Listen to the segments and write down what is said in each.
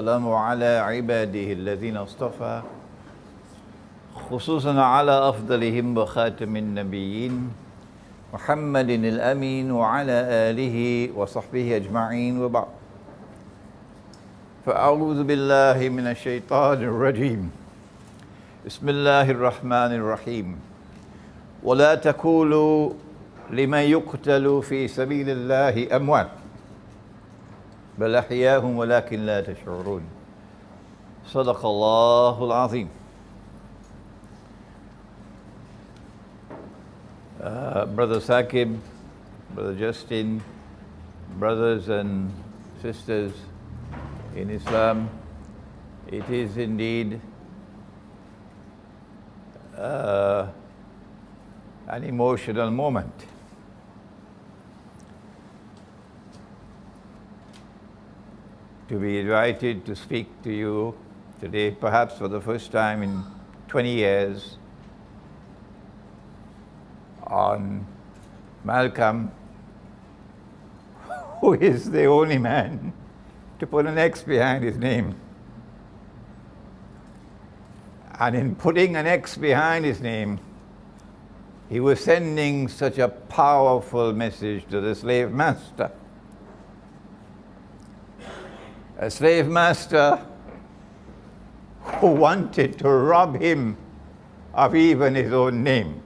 السلام على عباده الذين اصطفى خصوصا على أفضلهم وخاتم النبيين محمد الأمين وعلى آله وصحبه أجمعين وبعد فأعوذ بالله من الشيطان الرجيم بسم الله الرحمن الرحيم ولا تقولوا لمن يقتل في سبيل الله أموات بل أحياء ولكن لا تشعرون صدق الله العظيم. Brother Saqib, Brother Justin, brothers and sisters in Islam, it is indeed an emotional moment. To be invited to speak to you today, perhaps for the first time in 20 years, on Malcolm, who is the only man to put an X behind his name. And in putting an X behind his name, he was sending such a powerful message to the slave master. A slave master who wanted to rob him of even his own name.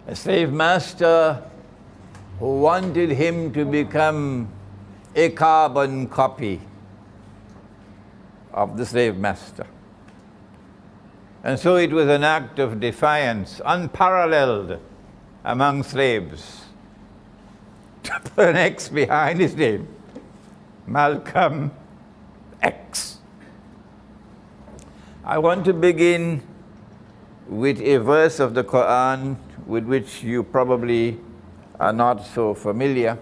A slave master who wanted him to become a carbon copy of the slave master. And so it was an act of defiance, unparalleled among slaves, to put an X behind his name. Malcolm X. I want to begin with a verse of the Quran with which you probably are not so familiar.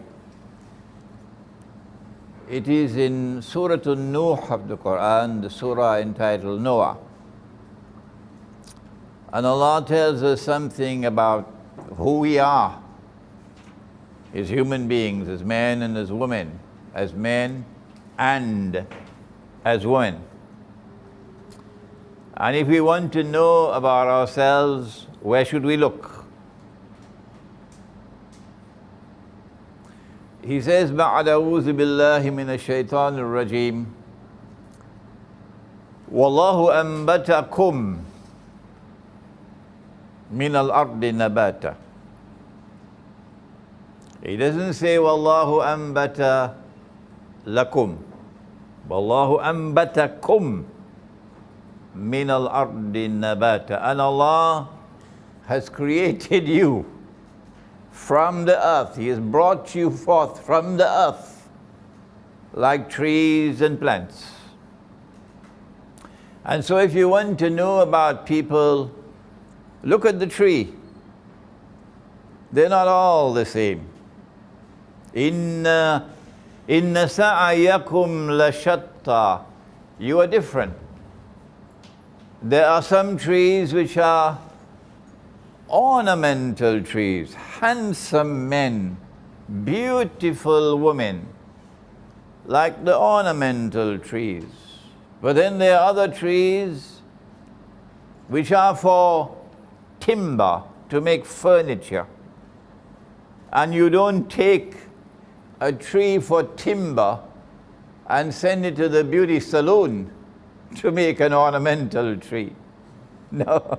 It is in Surah An-Nuh of the Quran, the surah entitled Noah. And Allah tells us something about who we are as human beings, as men and as women, as men and as women. And if we want to know about ourselves, where should we look? He says, بَعْدَ أَعُوذُ بِاللَّهِ مِنَ الشَّيْطَانِ الرَّجِيمِ وَاللَّهُ أَنْبَتَكُمْ مِنَ الْأَرْضِ نَبَاتًا. He doesn't say, وَاللَّهُ أَنْبَتَ لَكُمْ وَاللَّهُ أَنْبَتَكُمْ مِنَ الْأَرْضِ نَبَاتًا. And Allah has created you from the earth. He has brought you forth from the earth like trees and plants. And so if you want to know about people, look at the tree. They're not all the same. Inna sa'ayakum lashatta. You are different. There are some trees which are ornamental trees, handsome men, beautiful women, like the ornamental trees. But then there are other trees which are for timber, to make furniture. And you don't take a tree for timber and send it to the beauty salon to make an ornamental tree. No.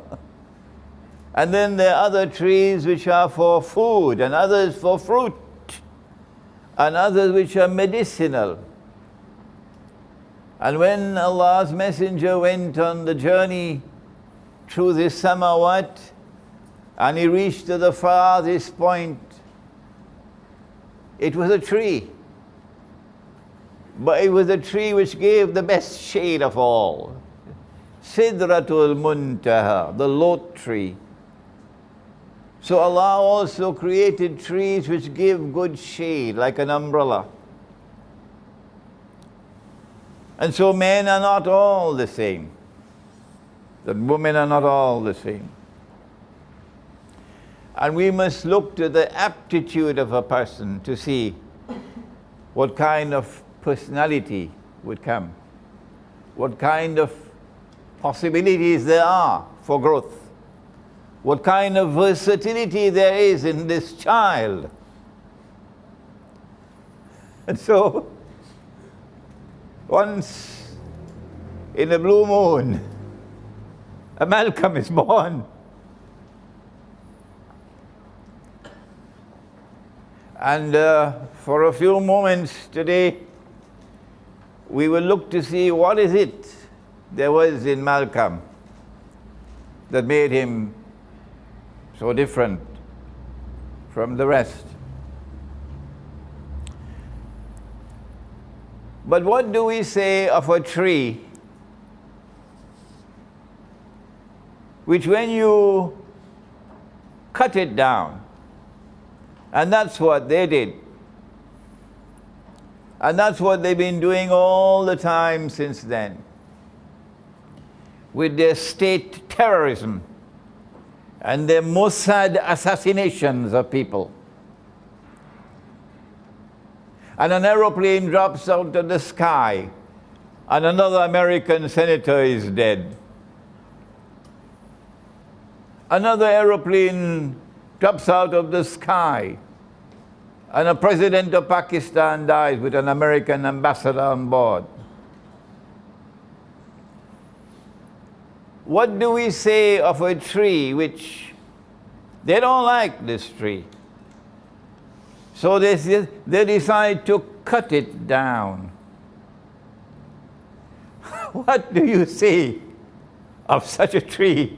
And then there are other trees which are for food, and others for fruit, and others which are medicinal. And when Allah's Messenger went on the journey through the Samawat, and he reached to the farthest point, it was a tree. But it was a tree which gave the best shade of all. Sidratul Muntaha, the Lot tree. So Allah also created trees which give good shade, like an umbrella. And so men are not all the same. The women are not all the same. And we must look to the aptitude of a person to see what kind of personality would come, what kind of possibilities there are for growth, what kind of versatility there is in this child. And so, once in a blue moon, a Malcolm is born. And for a few moments today, we will look to see what is it there was in Malcolm that made him so different from the rest. But what do we say of a tree which, when you cut it down, and that's what they did, and that's what they've been doing all the time since then, with their state terrorism and their Mossad assassinations of people. And an aeroplane drops out of the sky, and another American senator is dead. Another aeroplane drops out of the sky, and a president of Pakistan dies with an American ambassador on board. What do we say of a tree which they don't like this tree? So they decide to cut it down. What do you say of such a tree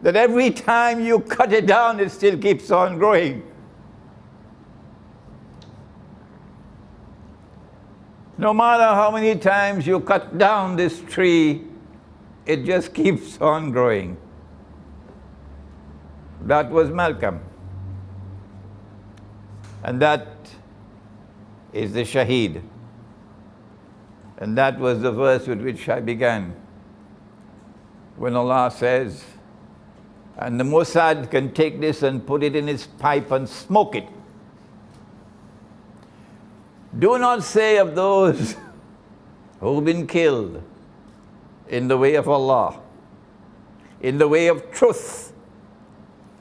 that every time you cut it down, it still keeps on growing? No matter how many times you cut down this tree, it just keeps on growing. That was Malcolm. And that is the Shaheed. And that was the verse with which I began. When Allah says, and the Mossad can take this and put it in its pipe and smoke it. Do not say of those who've been killed in the way of Allah, in the way of truth,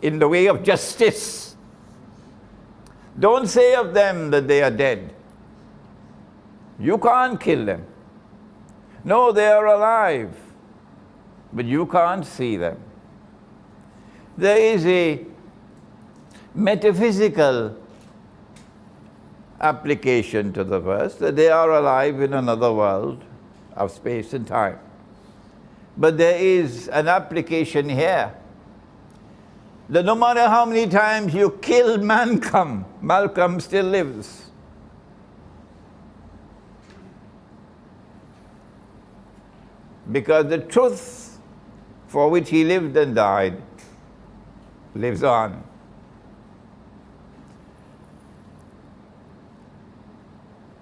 in the way of justice. Don't say of them that they are dead. You can't kill them. No, they are alive, but you can't see them. There is a metaphysical application to the verse, that they are alive in another world of space and time. But there is an application here, that no matter how many times you kill Malcolm, Malcolm still lives. Because the truth for which he lived and died lives on.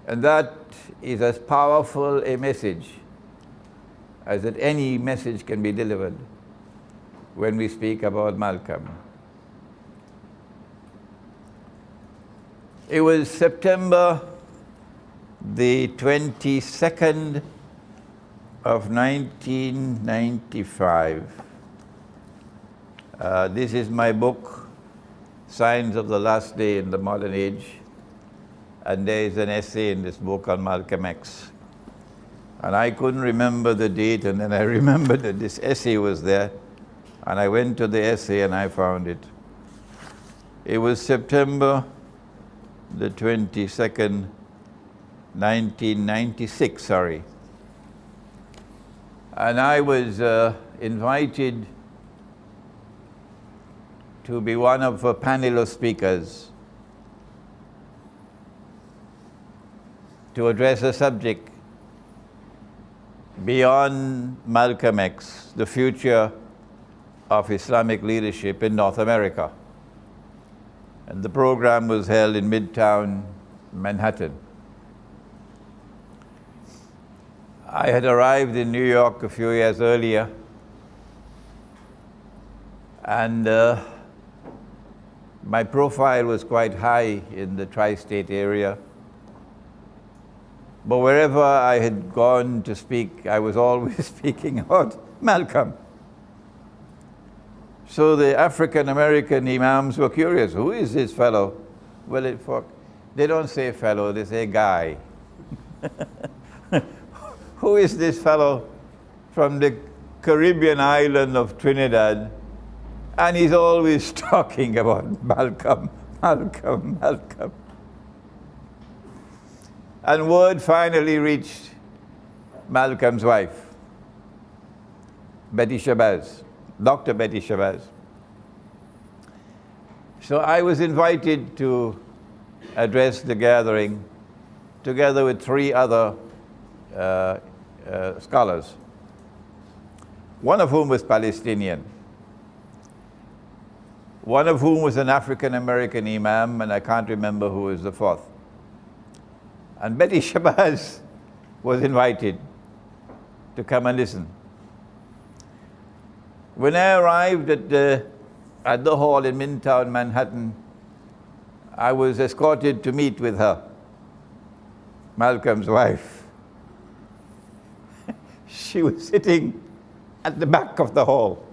And that is as powerful a message as that any message can be delivered when we speak about Malcolm. It was September the 22nd of 1995. This is my book, Signs of the Last Day in the Modern Age. And there is an essay in this book on Malcolm X. And I couldn't remember the date, and then I remembered that this essay was there. And I went to the essay and I found it. It was September the 22nd, 1996, sorry. And I was invited to be one of a panel of speakers to address a subject beyond Malcolm X, the future of Islamic leadership in North America. And the program was held in Midtown Manhattan. I had arrived in New York a few years earlier, and my profile was quite high in the tri-state area. But wherever I had gone to speak, I was always speaking about Malcolm. So the African American imams were curious. Who is this fellow? Well, they don't say fellow, they say guy. Who is this fellow from the Caribbean island of Trinidad? And he's always talking about Malcolm, Malcolm, Malcolm. And word finally reached Malcolm's wife, Betty Shabazz, Dr. Betty Shabazz. So I was invited to address the gathering together with 3 other scholars, one of whom was Palestinian, one of whom was an African-American imam, and I can't remember who was the 4th. And Betty Shabazz was invited to come and listen. When I arrived at the hall in Midtown, Manhattan, I was escorted to meet with her, Malcolm's wife. She was sitting at the back of the hall,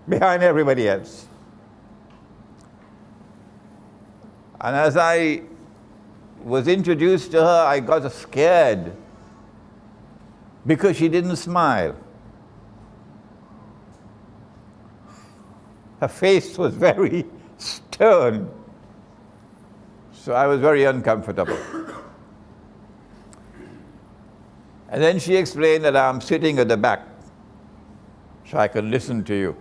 behind everybody else. And as I was introduced to her, I got scared because she didn't smile. Her face was very stern. So I was very uncomfortable. And then she explained that I'm sitting at the back so I can listen to you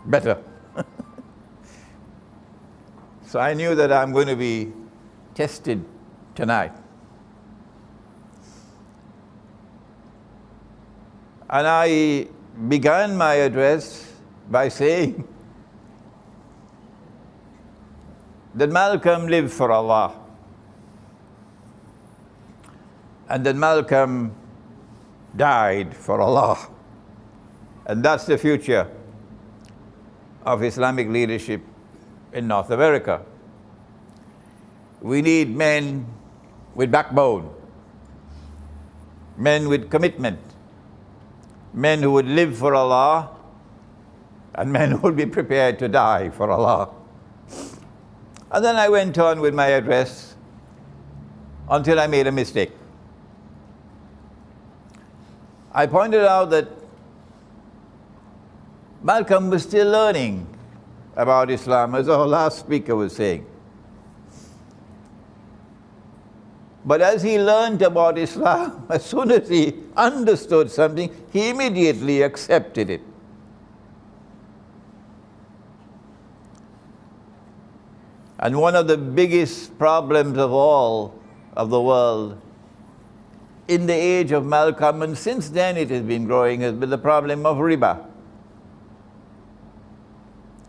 better. So I knew that I'm going to be tested tonight. And I began my address by saying that Malcolm lived for Allah, and that Malcolm died for Allah. And that's the future of Islamic leadership in North America. We need men with backbone, men with commitment, men who would live for Allah, and men who would be prepared to die for Allah. And then I went on with my address until I made a mistake. I pointed out that Malcolm was still learning about Islam, as our last speaker was saying. But as he learned about Islam, as soon as he understood something, he immediately accepted it. And one of the biggest problems of all of the world in the age of Malcolm, and since then it has been growing, has been the problem of Riba.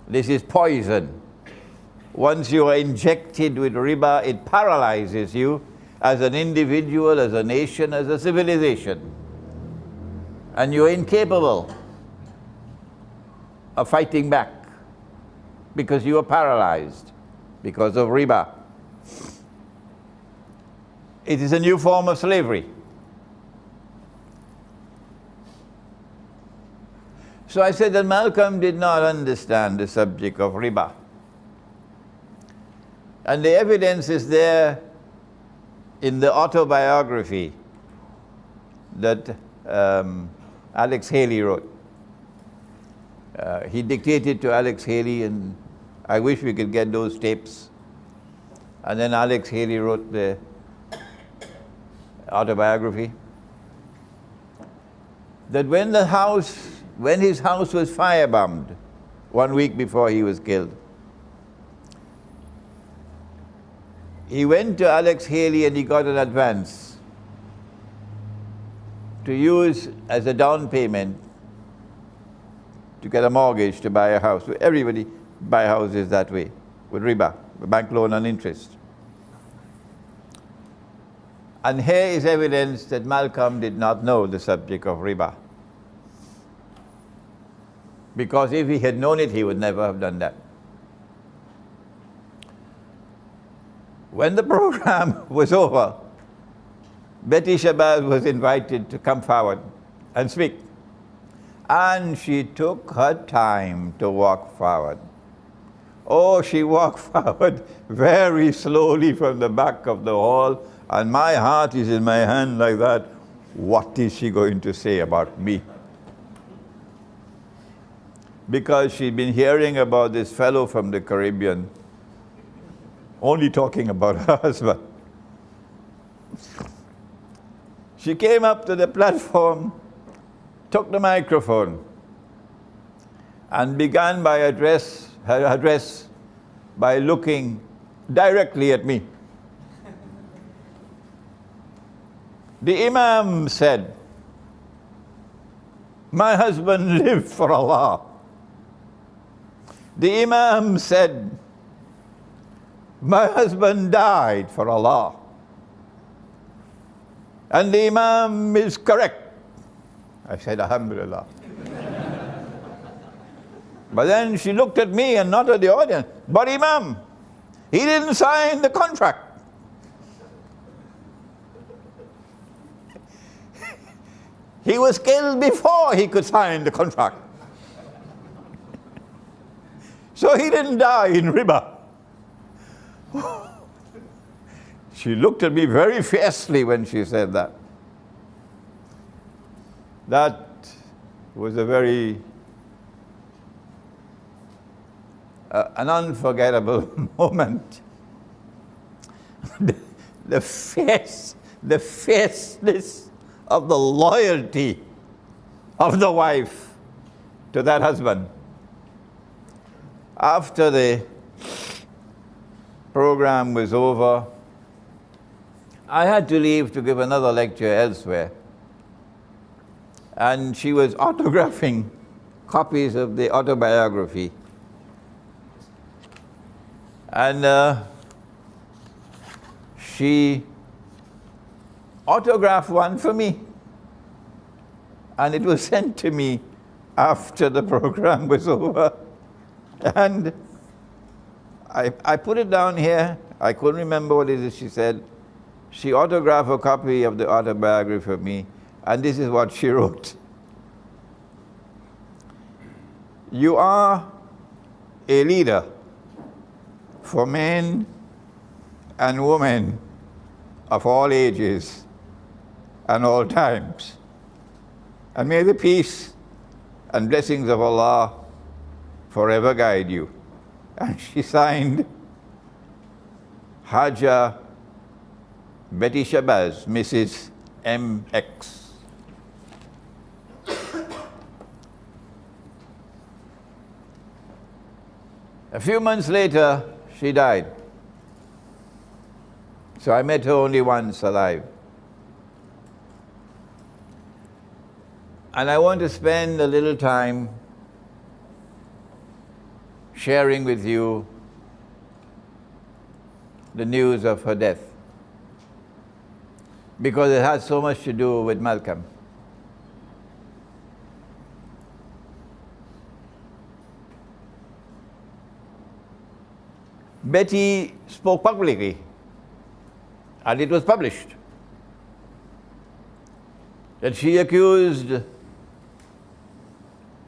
This is poison. Once you are injected with Riba, it paralyzes you as an individual, as a nation, as a civilization. And you're incapable of fighting back because you are paralyzed because of Riba. It is a new form of slavery. So I said that Malcolm did not understand the subject of Riba. And the evidence is there in the autobiography that Alex Haley wrote. He dictated to Alex Haley, and I wish we could get those tapes. And then Alex Haley wrote the autobiography. That when his house was firebombed 1 week before he was killed, he went to Alex Haley and he got an advance to use as a down payment to get a mortgage to buy a house. Everybody buy houses that way, with Riba, a bank loan and interest. And here is evidence that Malcolm did not know the subject of Riba. Because if he had known it, he would never have done that. When the program was over, Betty Shabazz was invited to come forward and speak. And she took her time to walk forward. Oh, she walked forward very slowly from the back of the hall, and my heart is in my hand like that. What is she going to say about me? Because she'd been hearing about this fellow from the Caribbean, only talking about her husband. She came up to the platform, took the microphone, and began by her address by looking directly at me. The Imam said, "My husband lived for Allah." The Imam said, "My husband died for Allah." And the Imam is correct. I said, Alhamdulillah. But then she looked at me and not at the audience. "But Imam, he didn't sign the contract." He was killed before he could sign the contract. So he didn't die in Riba. She looked at me very fiercely when she said that. That was a very an unforgettable moment. The fierceness of the loyalty of the wife to that husband. After the program was over, I had to leave to give another lecture elsewhere. And she was autographing copies of the autobiography. And she autographed one for me. And it was sent to me after the program was over. And I put it down here. I couldn't remember what it is she said. She autographed a copy of the autobiography for me, and this is what she wrote. "You are a leader for men and women of all ages and all times. And may the peace and blessings of Allah forever guide you." And she signed Hajj Betty Shabazz, Mrs. MX. A few months later, she died. So I met her only once alive. And I want to spend a little time sharing with you the news of her death, because it has so much to do with Malcolm. Betty spoke publicly, and it was published, that she accused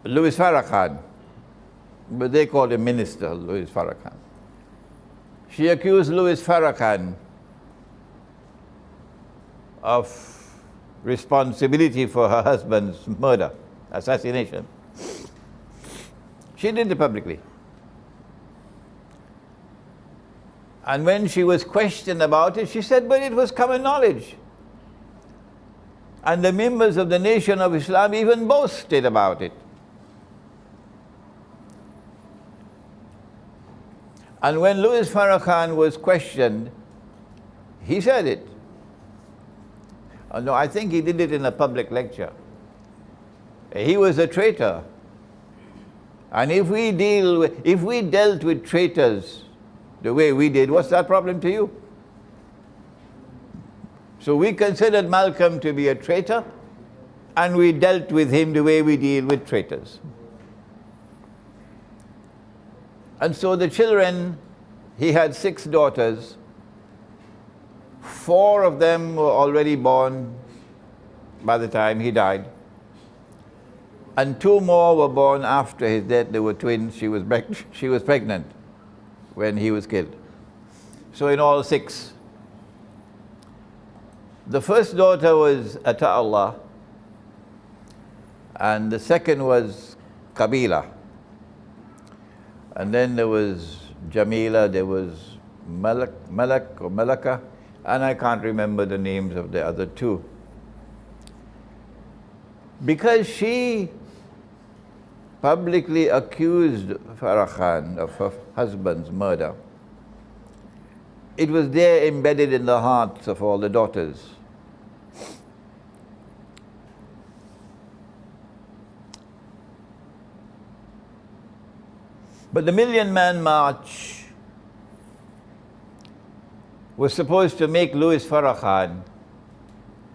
Louis Farrakhan, but they called him Minister Louis Farrakhan. She accused Louis Farrakhan of responsibility for her husband's murder, assassination. She did it publicly. And when she was questioned about it, she said, "But it was common knowledge. And the members of the Nation of Islam even boasted about it." And when Louis Farrakhan was questioned, he said it. No, I think he did it in a public lecture. He was a traitor. And if we dealt with traitors the way we did, what's that problem to you? So we considered Malcolm to be a traitor, and we dealt with him the way we deal with traitors. And so the children, he had 6 daughters. 4 of them were already born by the time he died. And 2 more were born after his death. They were twins. She was pregnant when he was killed. So in all 6. The first daughter was Ata'Allah, and the second was Qabila. And then there was Jamila, there was Malik or Malaka, and I can't remember the names of the other 2. Because she publicly accused Farrakhan of her husband's murder, it was there embedded in the hearts of all the daughters. But the Million Man March was supposed to make Louis Farrakhan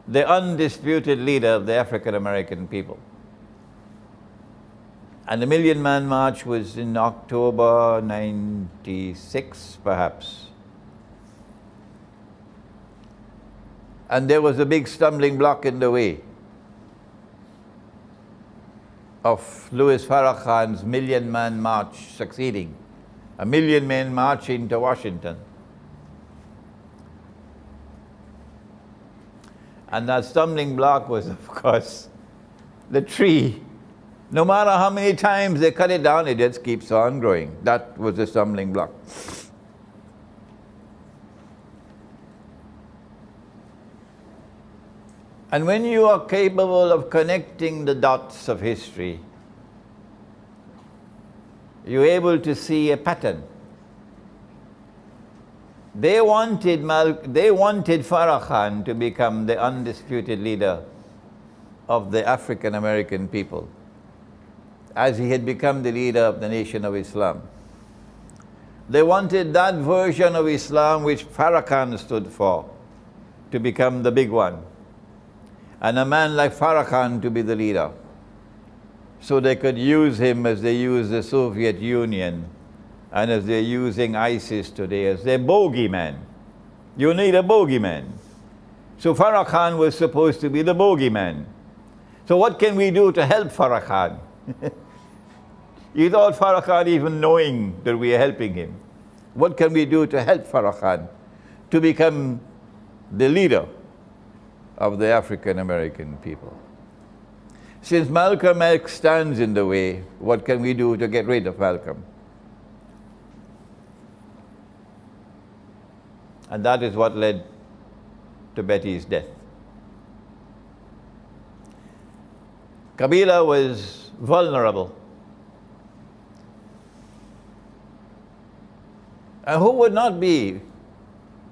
the undisputed leader of the African American people. And the Million Man March was in October 96, perhaps. And there was a big stumbling block in the way of Louis Farrakhan's Million Man March succeeding. A million men marching to Washington. And that stumbling block was, of course, the tree. No matter how many times they cut it down, it just keeps on growing. That was the stumbling block. And when you are capable of connecting the dots of history, you're able to see a pattern. They wanted Farrakhan to become the undisputed leader of the African American people, as he had become the leader of the Nation of Islam. They wanted that version of Islam which Farrakhan stood for to become the big one, and a man like Farrakhan to be the leader, so they could use him as they used the Soviet Union and as they're using ISIS today as their bogeyman. You need a bogeyman. So Farrakhan was supposed to be the bogeyman. So what can we do to help Farrakhan? Without Farrakhan even knowing that we are helping him. What can we do to help Farrakhan to become the leader of the African American people? Since Malcolm X stands in the way, what can we do to get rid of Malcolm? And that is what led to Betty's death. Qabila was vulnerable. And who would not be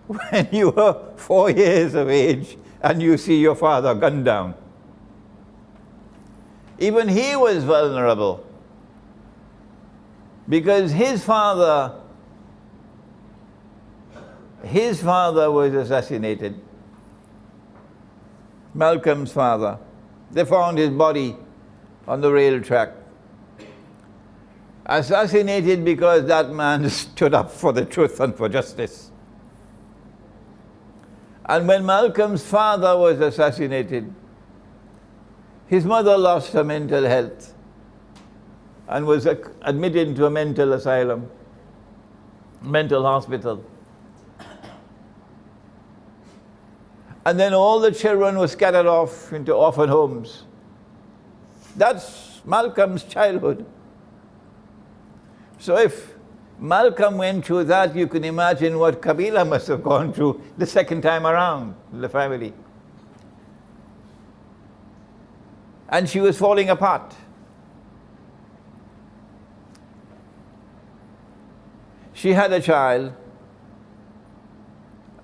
when you were 4 years of age and you see your father gunned down? Even he was vulnerable, because his father was assassinated. Malcolm's father. They found his body on the rail track. Assassinated because that man stood up for the truth and for justice. And when Malcolm's father was assassinated, his mother lost her mental health and was admitted into a mental asylum, mental hospital. And then all the children were scattered off into orphan homes. That's Malcolm's childhood. So if Malcolm went through that, you can imagine what Qabila must have gone through the second time around in the family. And she was falling apart. She had a child,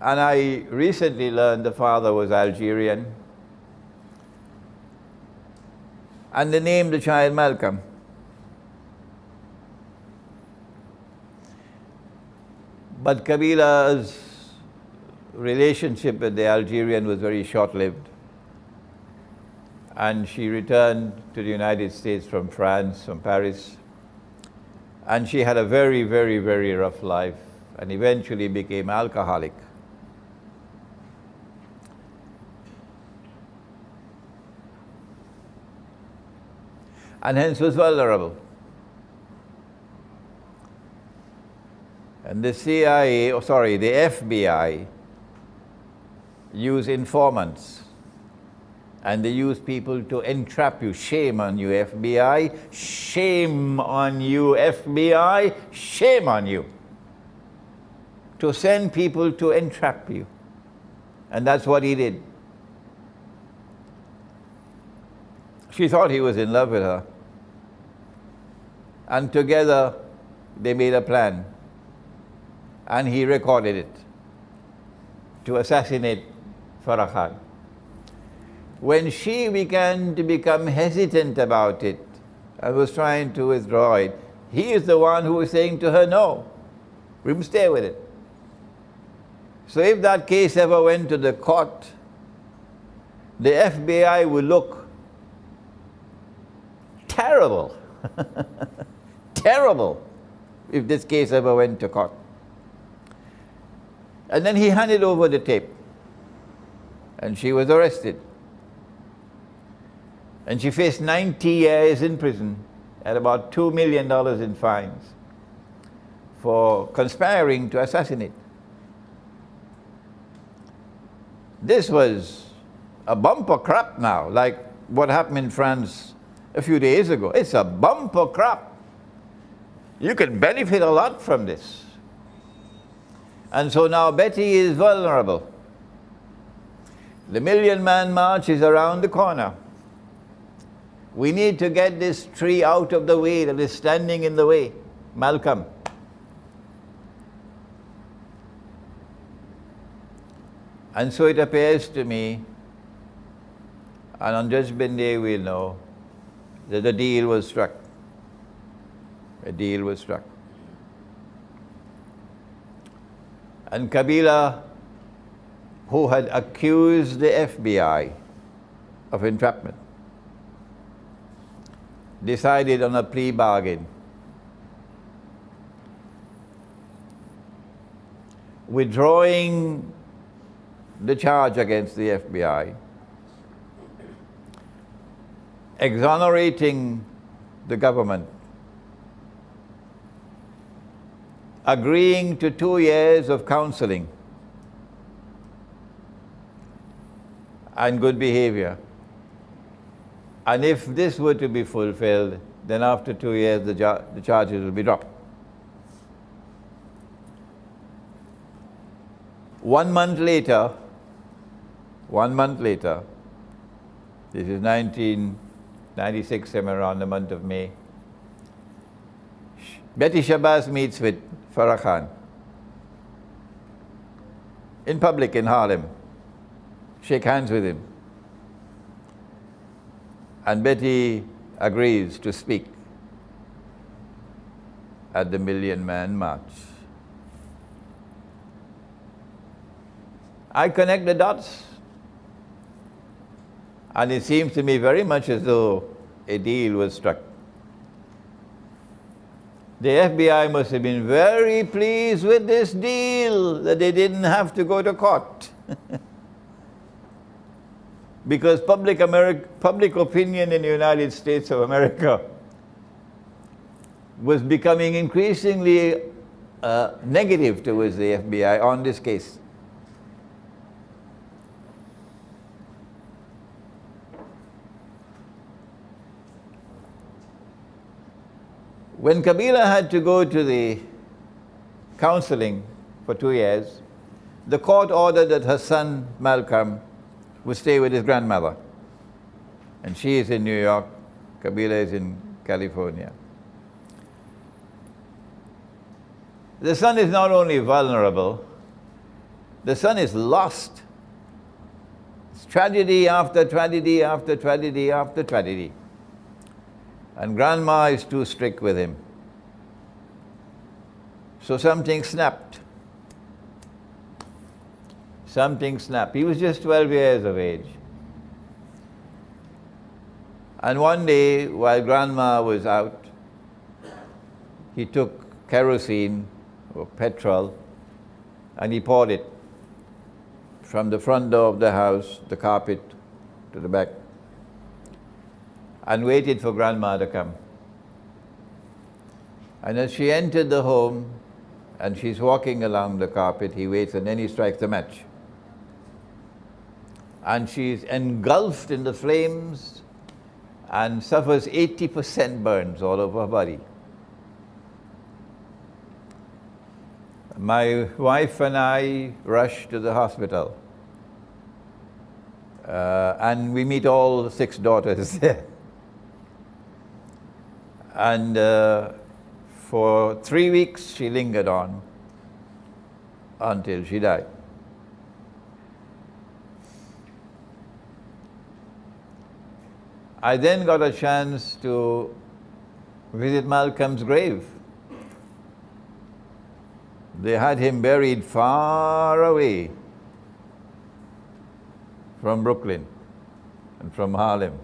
and I recently learned the father was Algerian, and they named the child Malcolm. But Qabila's relationship with the Algerian was very short-lived, and she returned to the United States from France, from Paris, and she had a very, very, very rough life and eventually became alcoholic. and hence was vulnerable. And the CIA, the FBI, use informants, and they use people to entrap you. Shame on you, FBI. Shame on you, FBI. Shame on you. To send people to entrap you. And that's what he did. She thought he was in love with her. And together they made a plan. And he recorded it to assassinate Farrakhan. When she began to become hesitant about it and was trying to withdraw it, he is the one who was saying to her, no, we must stay with it. So if that case ever went to the court, the FBI would look terrible, terrible, if this case ever went to court. And then he handed over the tape, and she was arrested. And she faced 90 years in prison and about $2 million in fines for conspiring to assassinate. This was a bumper crap now, like what happened in France a few days ago. It's a bumper crap. You can benefit a lot from this. And so now Betty is vulnerable. The Million Man March is around the corner. We need to get this tree out of the way that is standing in the way. Malcolm. And so it appears to me, and on Judgment Day we'll know, that the deal was struck. A deal was struck. And Kabila, who had accused the FBI of entrapment, decided on a plea bargain, withdrawing the charge against the FBI, exonerating the government, agreeing to 2 years of counseling and good behavior. And if this were to be fulfilled, then after 2 years the charges will be dropped. 1 month later, this is 1996, somewhere around the month of May, Betty Shabazz meets with Farrakhan in public in Harlem, shake hands with him. And Betty agrees to speak at the Million Man March. I connect the dots, and it seems to me very much as though a deal was struck. The FBI must have been very pleased with this deal, that they didn't have to go to court. Because public opinion in the United States of America was becoming increasingly negative towards the FBI on this case. When Kabila had to go to the counseling for 2 years, the court ordered that her son, Malcolm, would stay with his grandmother. And she is in New York, Kabila is in California. The son is not only vulnerable, the son is lost. It's tragedy after tragedy after tragedy after tragedy. And grandma is too strict with him. So something snapped. Something snapped. He was just 12 years of age. And one day, while grandma was out, he took kerosene or petrol and he poured it from the front door of the house, the carpet, to the back. and waited for Grandma to come. And as she entered the home, and she's walking along the carpet, he waits and then he strikes the match. And she's engulfed in the flames and suffers 80% burns all over her body. My wife and I rush to the hospital. And we meet all 6 daughters there. And for 3 weeks she lingered on until she died. I then got a chance to visit Malcolm's grave. They had him buried far away from Brooklyn and from Harlem,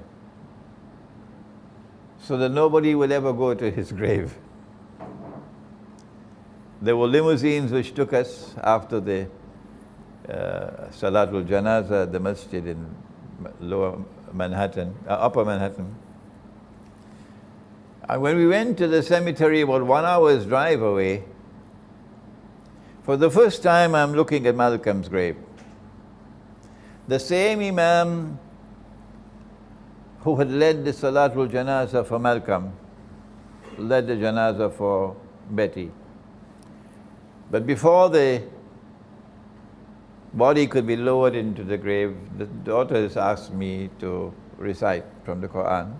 so that nobody will ever go to his grave. There were limousines which took us after the Salatul Janaza at the masjid in Upper Manhattan. And when we went to the cemetery about 1 hour's drive away, for the first time I'm looking at Malcolm's grave. The same Imam who had led the Salatul Janaza for Malcolm led the Janaza for Betty. But before the body could be lowered into the grave, the daughters asked me to recite from the Quran.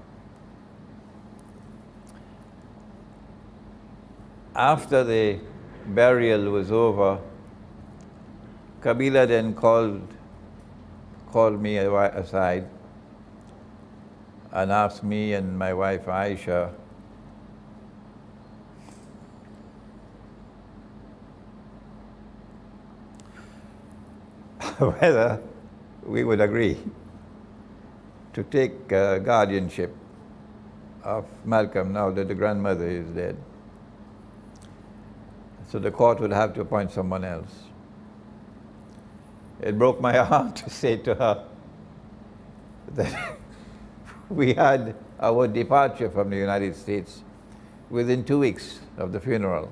After the burial was over, Kabila then called me aside and asked me and my wife Aisha whether we would agree to take guardianship of Malcolm now that the grandmother is dead. So the court would have to appoint someone else. It broke my heart to say to her that we had our departure from the United States within 2 weeks of the funeral.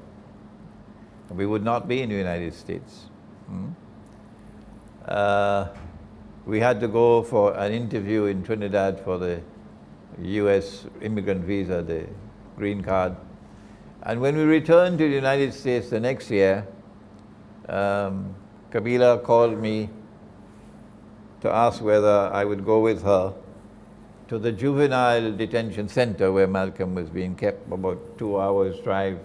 We would not be in the United States. We had to go for an interview in Trinidad for the US immigrant visa, the green card. And when we returned to the United States the next year, Kabila called me to ask whether I would go with her to the juvenile detention center where Malcolm was being kept, about 2 hours drive.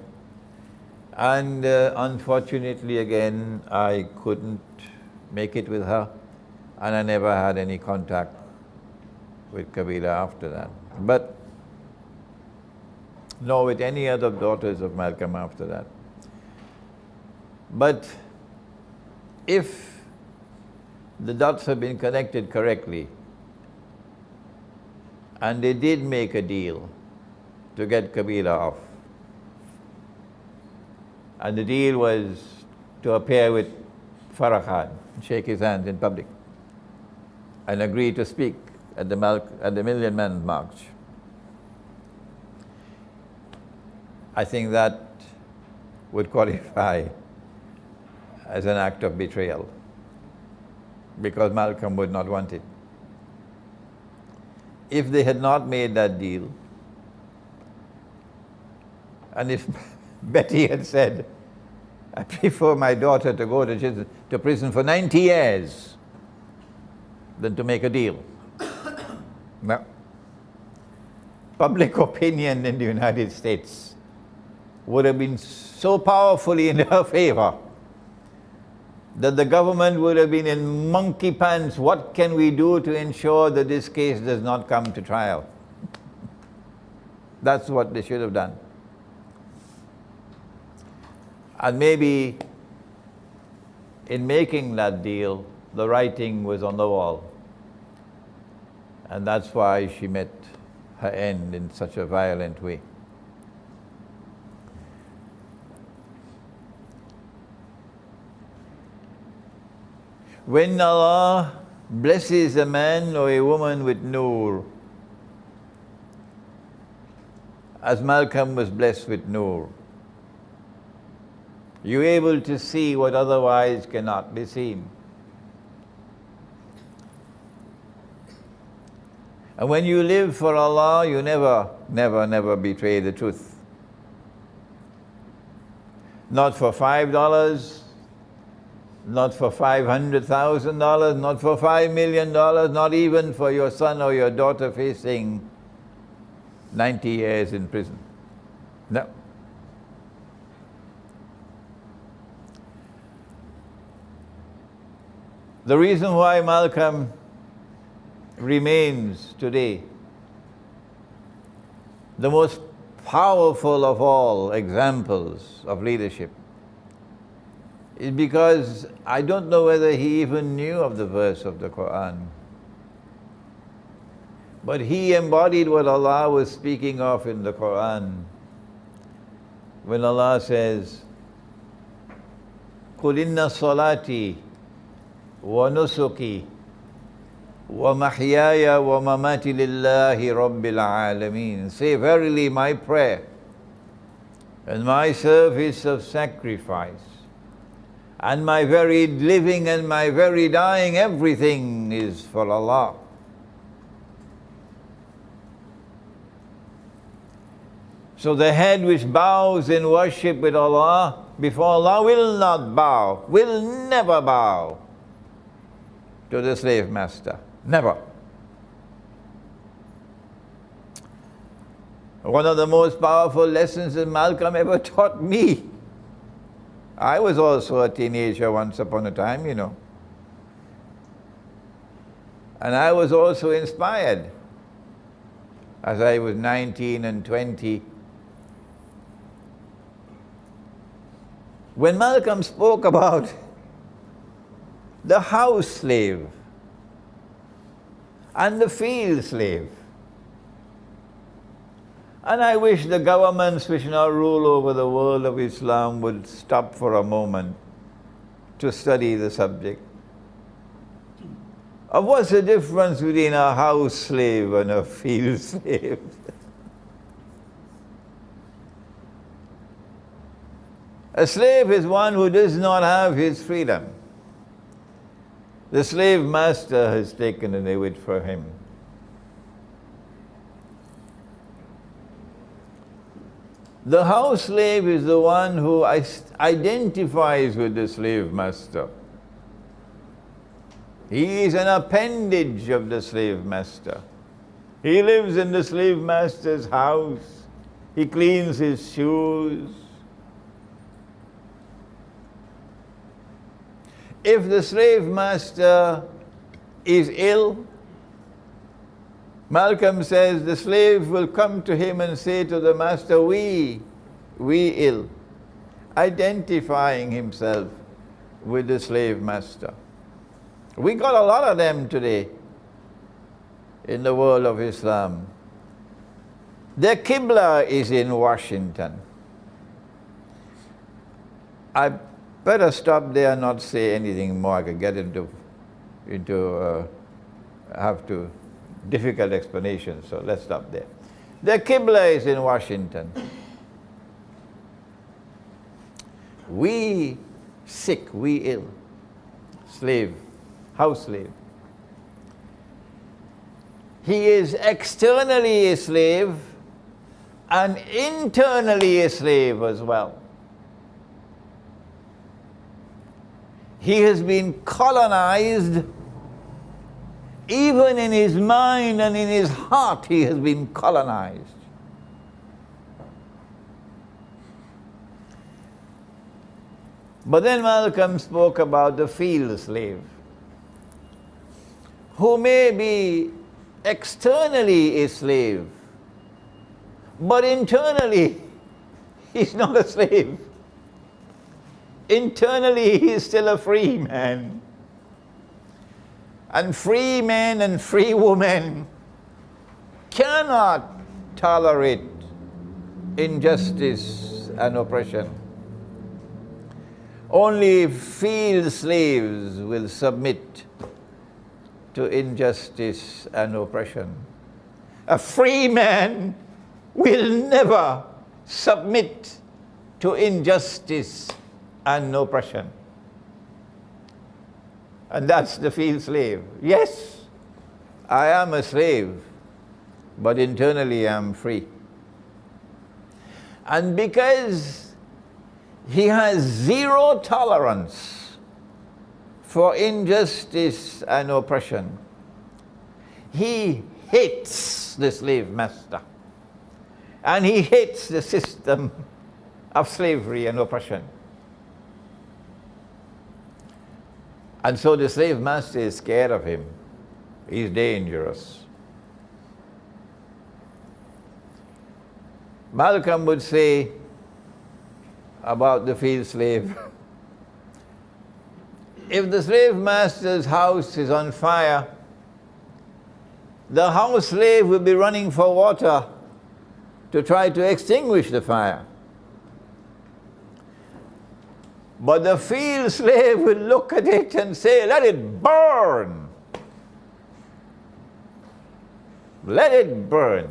And unfortunately again, I couldn't make it with her, and I never had any contact with Kabila after that. But nor with any other daughters of Malcolm after that. But if the dots have been connected correctly, and they did make a deal to get Kabila off, and the deal was to appear with Farrakhan, shake his hand in public, and agree to speak at the Million Man March. I think that would qualify as an act of betrayal, because Malcolm would not want it. If they had not made that deal, and if Betty had said, I prefer my daughter to go to prison for 90 years than to make a deal. Well, public opinion in the United States would have been so powerfully in her favor that the government would have been in monkey pants. What can we do to ensure that this case does not come to trial? That's what they should have done. And maybe in making that deal, the writing was on the wall. And that's why she met her end in such a violent way. When Allah blesses a man or a woman with nur, as Malcolm was blessed with Noor. You're able to see what otherwise cannot be seen. And when you live for Allah, you never betray the truth. Not for $5, not for $500,000, not for $5 million, not even for your son or your daughter facing 90 years in prison. No. The reason why Malcolm remains today the most powerful of all examples of leadership is because I don't know whether he even knew of the verse of the Quran, but he embodied what Allah was speaking of in the Quran when Allah says, قُلْ إِنَّ صَلَاتِي وَنُسُكِي وَمَحْيَايَ وَمَمَاتِي لِلَّهِ رَبِّ الْعَالَمِينَ. Say, verily my prayer and my service of sacrifice and my very living and my very dying, everything is for Allah. So the head which bows in worship with Allah, before Allah, will not bow, will never bow to the slave master. Never. One of the most powerful lessons that Malcolm ever taught me. I was also a teenager once upon a time, you know. And I was also inspired as I was 19 and 20. When Malcolm spoke about the house slave and the field slave, and I wish the governments which now rule over the world of Islam would stop for a moment to study the subject of what's the difference between a house slave and a field slave. A slave is one who does not have his freedom. The slave master has taken it away for him. The house slave is the one who identifies with the slave master. He is an appendage of the slave master. He lives in the slave master's house. He cleans his shoes. If the slave master is ill, Malcolm says the slave will come to him and say to the master, we ill, identifying himself with the slave master. We got a lot of them today in the world of Islam. Their Qibla is in Washington. I better stop there and not say anything more. I could get into difficult explanations, so let's stop there. The Qibla is in Washington. We sick, we ill, slave, house slave. He is externally a slave and internally a slave as well. He has been colonized. Even in his mind and in his heart, he has been colonized. But then Malcolm spoke about the field slave, who may be externally a slave, but internally he's not a slave. Internally he is still a free man. And free men and free women cannot tolerate injustice and oppression. Only field slaves will submit to injustice and oppression. A free man will never submit to injustice and oppression. And that's the field slave. Yes, I am a slave, but internally I'm free. And because he has zero tolerance for injustice and oppression, he hates the slave master. And he hates the system of slavery and oppression. And so the slave master is scared of him. He's dangerous. Malcolm would say about the field slave, if the slave master's house is on fire, the house slave will be running for water to try to extinguish the fire. But the field slave will look at it and say, let it burn. Let it burn.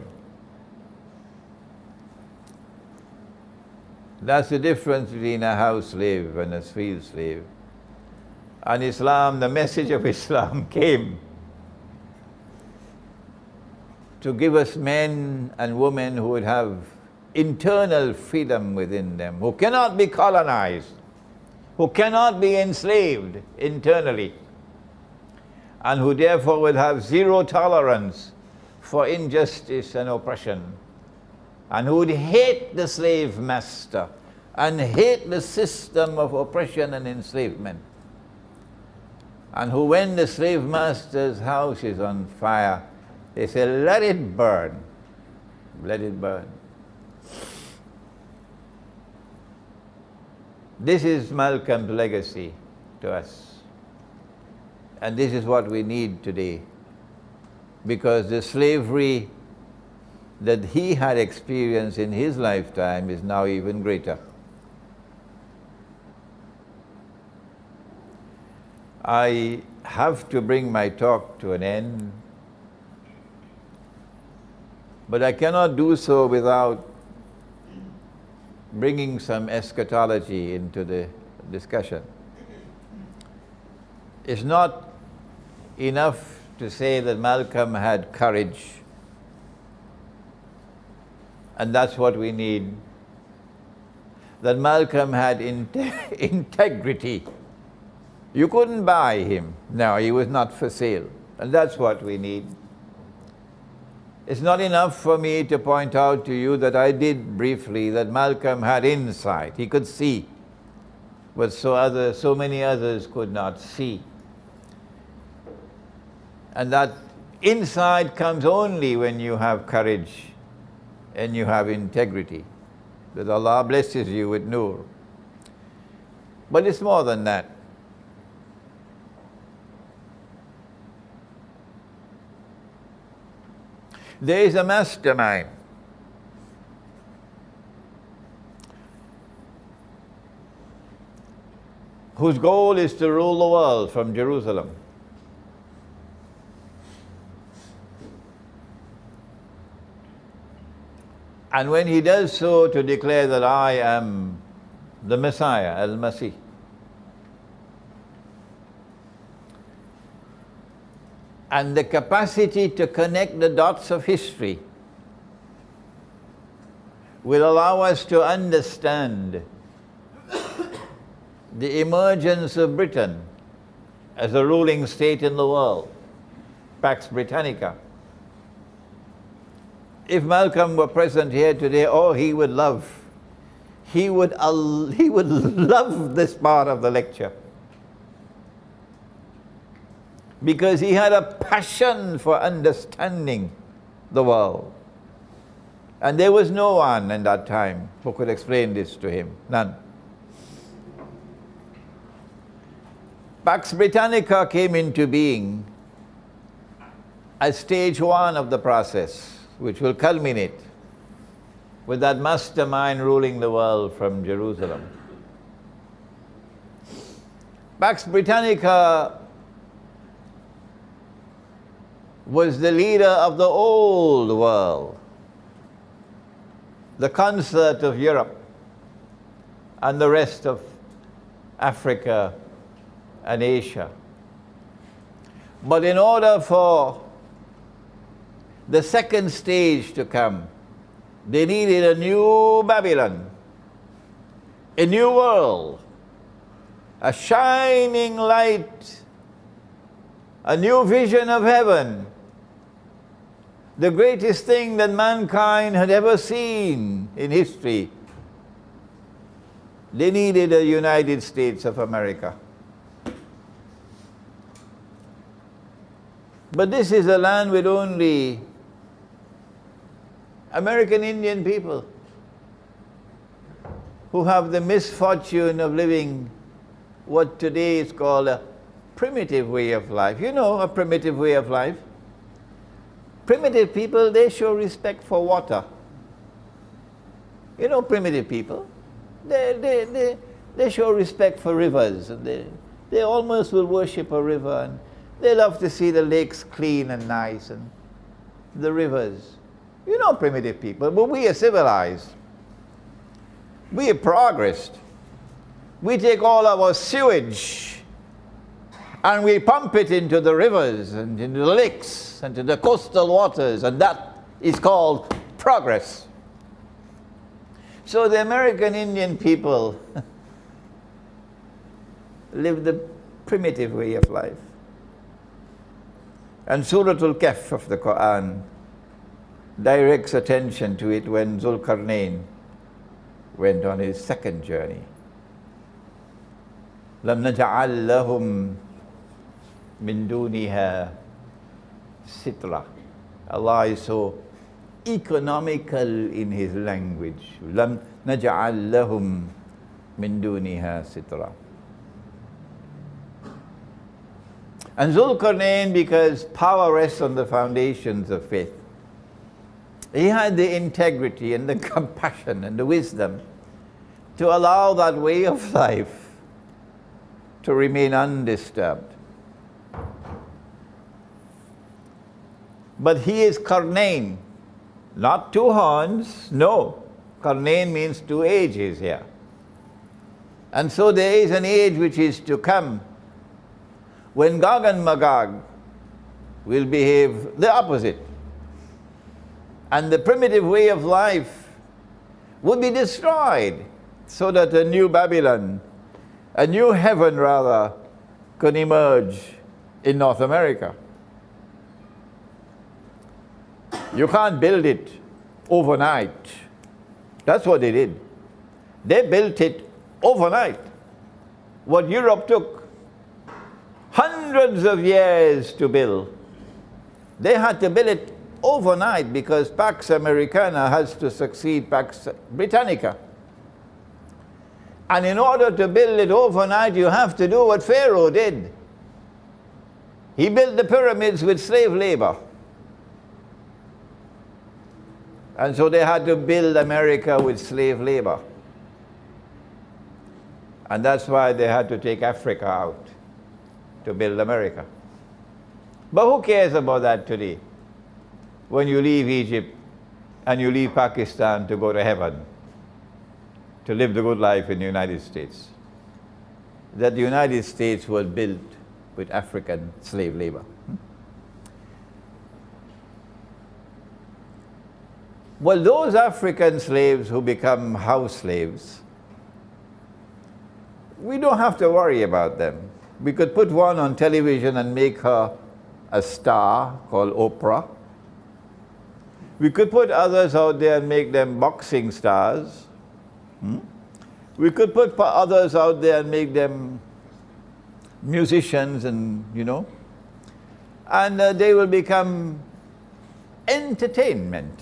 That's the difference between a house slave and a field slave. And Islam, the message of Islam came to give us men and women who would have internal freedom within them, who cannot be colonized, who cannot be enslaved internally, and who therefore would have zero tolerance for injustice and oppression, and who would hate the slave master and hate the system of oppression and enslavement, and who, when the slave master's house is on fire, they say, let it burn, let it burn. This is Malcolm's legacy to us. And this is what we need today. Because the slavery that he had experienced in his lifetime is now even greater. I have to bring my talk to an end, but I cannot do so without bringing some eschatology into the discussion. It's not enough to say that Malcolm had courage, and that's what we need. That Malcolm had integrity. You couldn't buy him. No, he was not for sale. And that's what we need. It's not enough for me to point out to you that I did briefly that Malcolm had insight. He could see what so many others could not see. And that insight comes only when you have courage and you have integrity. That Allah blesses you with nur. But it's more than that. There is a mastermind whose goal is to rule the world from Jerusalem. And when he does so, to declare that I am the Messiah, Al-Masih. And the capacity to connect the dots of history will allow us to understand the emergence of Britain as a ruling state in the world, Pax Britannica. If Malcolm were present here today, oh, he would love this part of the lecture. Because he had a passion for understanding the world. And there was no one in that time who could explain this to him. None. Pax Britannica came into being as stage one of the process, which will culminate with that mastermind ruling the world from Jerusalem. Pax Britannica was the leader of the old world. the concert of Europe and the rest of Africa and Asia. But in order for the second stage to come, they needed a new Babylon, a new world, a shining light, a new vision of heaven, the greatest thing that mankind had ever seen in history. They needed a United States of America. But this is a land with only American Indian people who have the misfortune of living what today is called a primitive way of life. You know, a primitive way of life. Primitive people, they show respect for water. You know, primitive people, they show respect for rivers. And they almost will worship a river, and they love to see the lakes clean and nice, and the rivers. You know, primitive people, but we are civilized. We have progressed. We take all our sewage and we pump it into the rivers and into the lakes and to the coastal waters, and that is called progress. So the American Indian people live the primitive way of life. And Surah Al-Kahf of the Quran directs attention to it when Zulkarnain went on his second journey. لَمْ نَجْعَلْ لَهُمْ مِن دُونِهَا سِتْرًا. Allah is so economical in His language. لَمْ نَجْعَلْ لَهُمْ مِن دُونِهَا سِتْرًا. And Zulkarnain, because power rests on the foundations of faith, he had the integrity and the compassion and the wisdom to allow that way of life to remain undisturbed. But he is Karnain, not two horns, no. Karnain means two ages here. And so there is an age which is to come when Gog and Magog will behave the opposite. And the primitive way of life would be destroyed so that a new Babylon, a new heaven rather, could emerge in North America. You can't build it overnight. That's what they did. They built it overnight. What Europe took hundreds of years to build, they had to build it overnight because Pax Americana has to succeed Pax Britannica. And in order to build it overnight, you have to do what Pharaoh did. He built the pyramids with slave labor. And so they had to build America with slave labor. And that's why they had to take Africa out to build America. But who cares about that today? When you leave Egypt and you leave Pakistan to go to heaven, to live the good life in the United States, that the United States was built with African slave labor. Well, those African slaves who become house slaves, we don't have to worry about them. We could put one on television and make her a star called Oprah. We could put others out there and make them boxing stars. We could put others out there and make them musicians, and and they will become entertainment,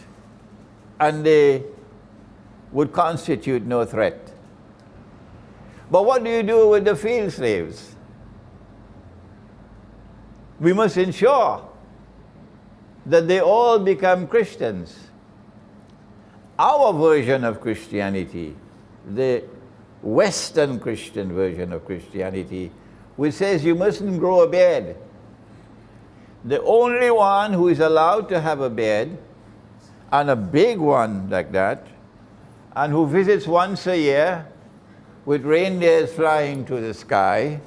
and they would constitute no threat. But what do you do with the field slaves? We must ensure that they all become Christians. Our version of Christianity, the Western Christian version of Christianity, which says you mustn't grow a beard. The only one who is allowed to have a beard, and a big one like that, and who visits once a year with reindeers flying to the sky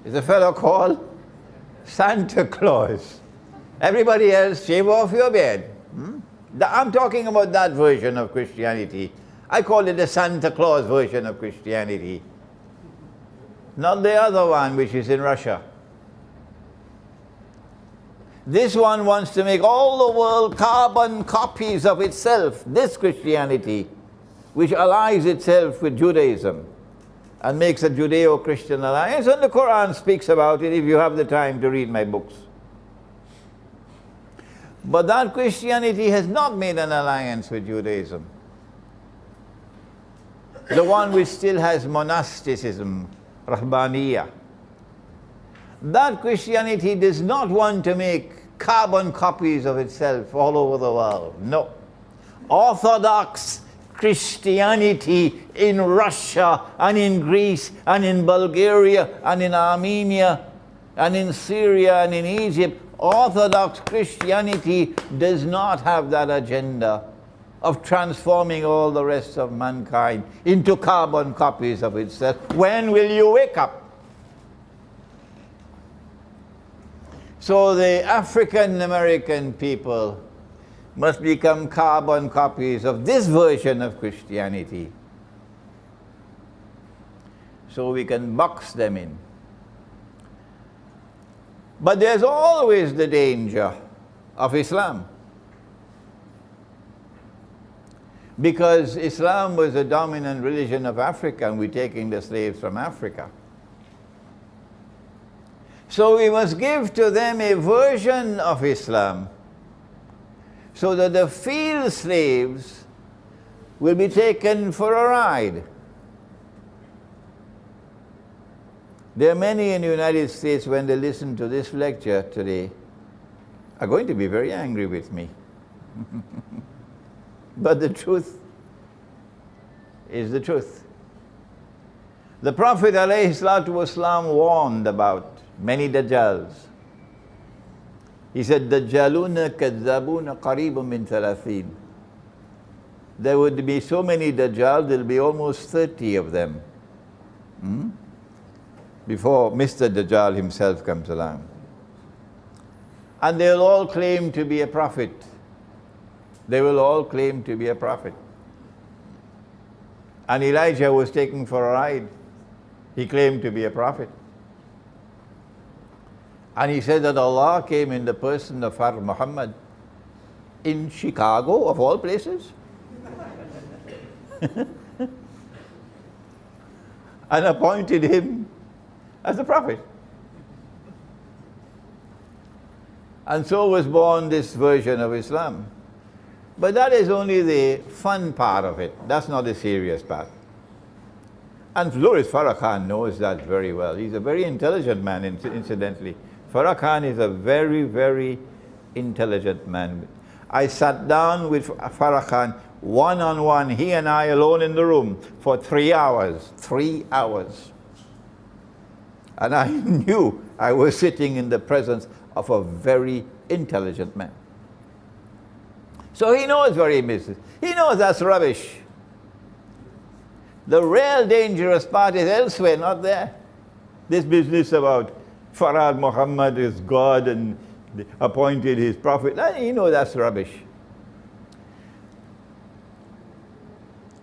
is a fellow called Santa Claus. Everybody else, shave off your beard. I'm talking about that version of Christianity. I call it the Santa Claus version of Christianity. Not the other one, which is in Russia. This one wants to make all the world carbon copies of itself, this Christianity, which allies itself with Judaism and makes a Judeo-Christian alliance. And the Quran speaks about it if you have the time to read my books. But that Christianity has not made an alliance with Judaism. The one which still has monasticism, Rahbaniyah. That Christianity does not want to make carbon copies of itself all over the world. No. Orthodox Christianity in Russia and in Greece and in Bulgaria and in Armenia and in Syria and in Egypt, Orthodox Christianity does not have that agenda of transforming all the rest of mankind into carbon copies of itself. When will you wake up? So the African American people must become carbon copies of this version of Christianity, so we can box them in. But there's always the danger of Islam, because Islam was the dominant religion of Africa and we're taking the slaves from Africa. So we must give to them a version of Islam so that the field slaves will be taken for a ride. There are many in the United States, when they listen to this lecture today, are going to be very angry with me. But the truth is the truth. The Prophet ﷺ warned about many Dajjals. He said, Dajjaluna kadzabuna qaribun min thalathin. There would be so many Dajjal, there will be almost 30 of them. Before Mr. Dajjal himself comes along. And they'll all claim to be a prophet. They will all claim to be a prophet. And Elijah was taken for a ride. He claimed to be a prophet. And he said that Allah came in the person of our Muhammad in Chicago, of all places. And appointed him as a prophet. And so was born this version of Islam. But that is only the fun part of it. That's not the serious part. And Louis Farrakhan knows that very well. He's a very intelligent man, incidentally. Farrakhan is a very, very intelligent man. I sat down with Farrakhan one-on-one, he and I alone in the room, for 3 hours. 3 hours. And I knew I was sitting in the presence of a very intelligent man. So he knows where he misses. He knows that's rubbish. The real dangerous part is elsewhere, not there. This business about Farad Muhammad is God and appointed his prophet, he knows that's rubbish.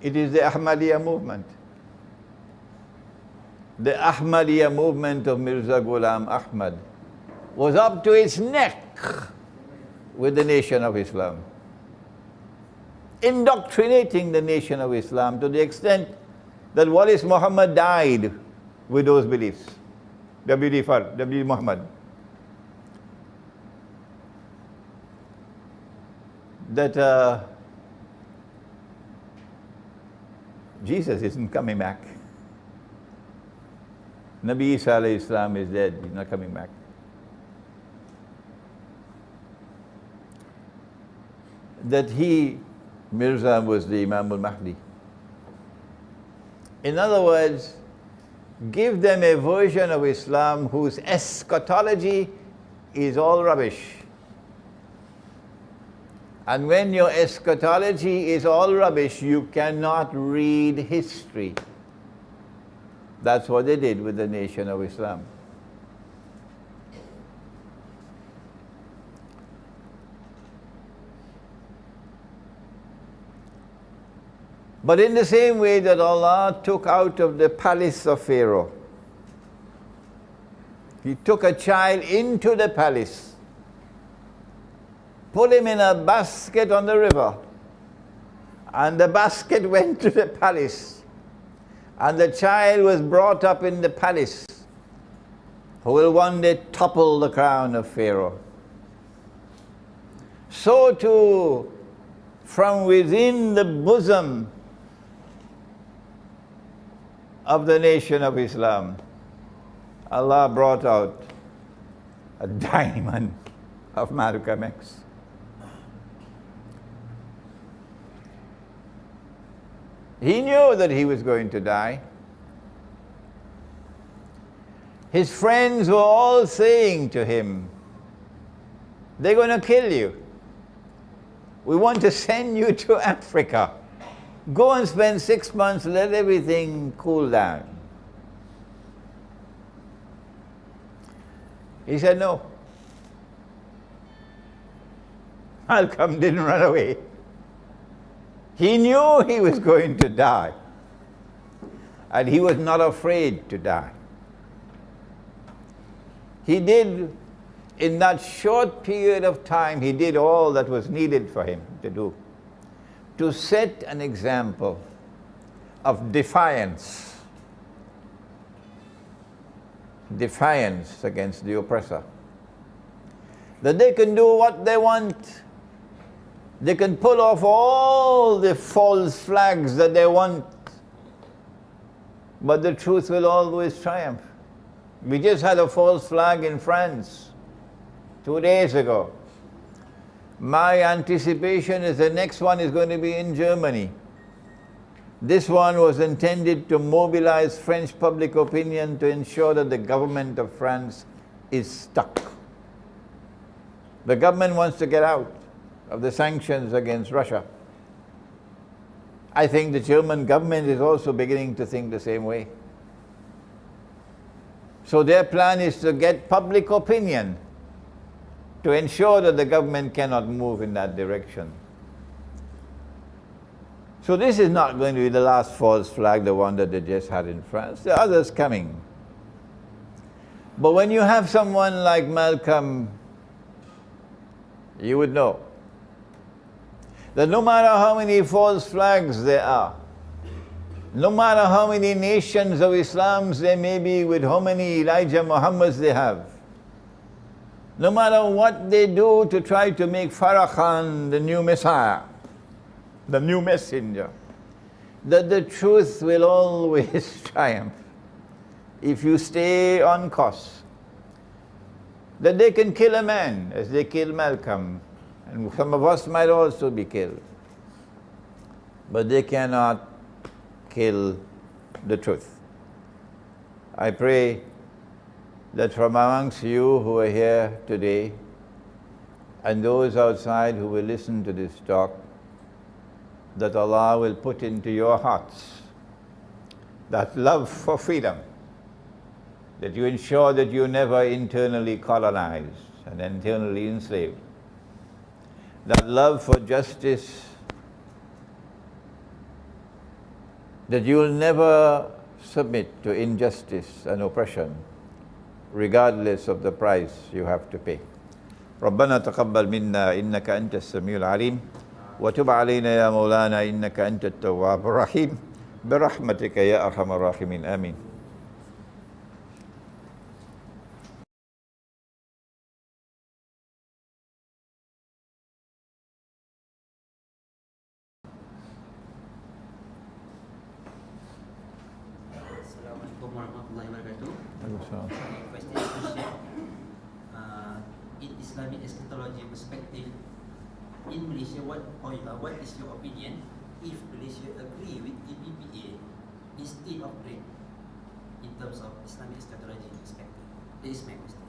It is the Ahmadiyya movement. The Ahmadiyya movement of Mirza Ghulam Ahmad was up to its neck with the Nation of Islam, indoctrinating the Nation of Islam to the extent that Walis Muhammad died with those beliefs. W. Muhammad. That Jesus isn't coming back. Nabi Isa alayhi salam is dead, he's not coming back. That Mirza was the Imam al-Mahdi. In other words, give them a version of Islam whose eschatology is all rubbish. And when your eschatology is all rubbish, you cannot read history. That's what they did with the Nation of Islam. But in the same way that Allah took out of the palace of Pharaoh, He took a child into the palace, put him in a basket on the river, and the basket went to the palace, and the child was brought up in the palace, who will one day topple the crown of Pharaoh. So too, from within the bosom of the Nation of Islam, Allah brought out a diamond of Malcolm X. He knew that he was going to die. His friends were all saying to him, they're going to kill you. We want to send you to Africa. Go and spend 6 months, let everything cool down. He said no. Malcolm didn't run away. He knew he was going to die, and he was not afraid to die. He did, in that short period of time, he did all that was needed for him to do, to set an example of defiance against the oppressor. That they can do what they want. They can pull off all the false flags that they want, but the truth will always triumph. We just had a false flag in France 2 days ago. My anticipation is the next one is going to be in Germany. This one was intended to mobilize French public opinion to ensure that the government of France is stuck. The government wants to get out of the sanctions against Russia. I think the German government is also beginning to think the same way. So their plan is to get public opinion to ensure that the government cannot move in that direction. So this is not going to be the last false flag, the one that they just had in France. There are others coming. But when you have someone like Malcolm, you would know that no matter how many false flags there are, no matter how many nations of Islam there may be, with how many Elijah Muhammads they have, no matter what they do to try to make Farrakhan the new Messiah, the new messenger, that the truth will always triumph if you stay on course. That they can kill a man as they killed Malcolm, and some of us might also be killed, but they cannot kill the truth. I pray that from amongst you who are here today and those outside who will listen to this talk, that Allah will put into your hearts that love for freedom, that you ensure that you never internally colonized and internally enslaved, that love for justice, that you will never submit to injustice and oppression, regardless of the price you have to pay. ربنا تقبل منا إنك أنت السميع العليم وتب علينا يا مولانا إنك أنت التواب الرحيم برحمتك يا أرحم الراحمين آمين. Assalamualaikum warahmatullahi wabarakatuh. Question, in Islamic eschatology perspective, in Malaysia, what is your opinion if Malaysia agree with EPPA instead of BRIC in terms of Islamic eschatology perspective? That is my question.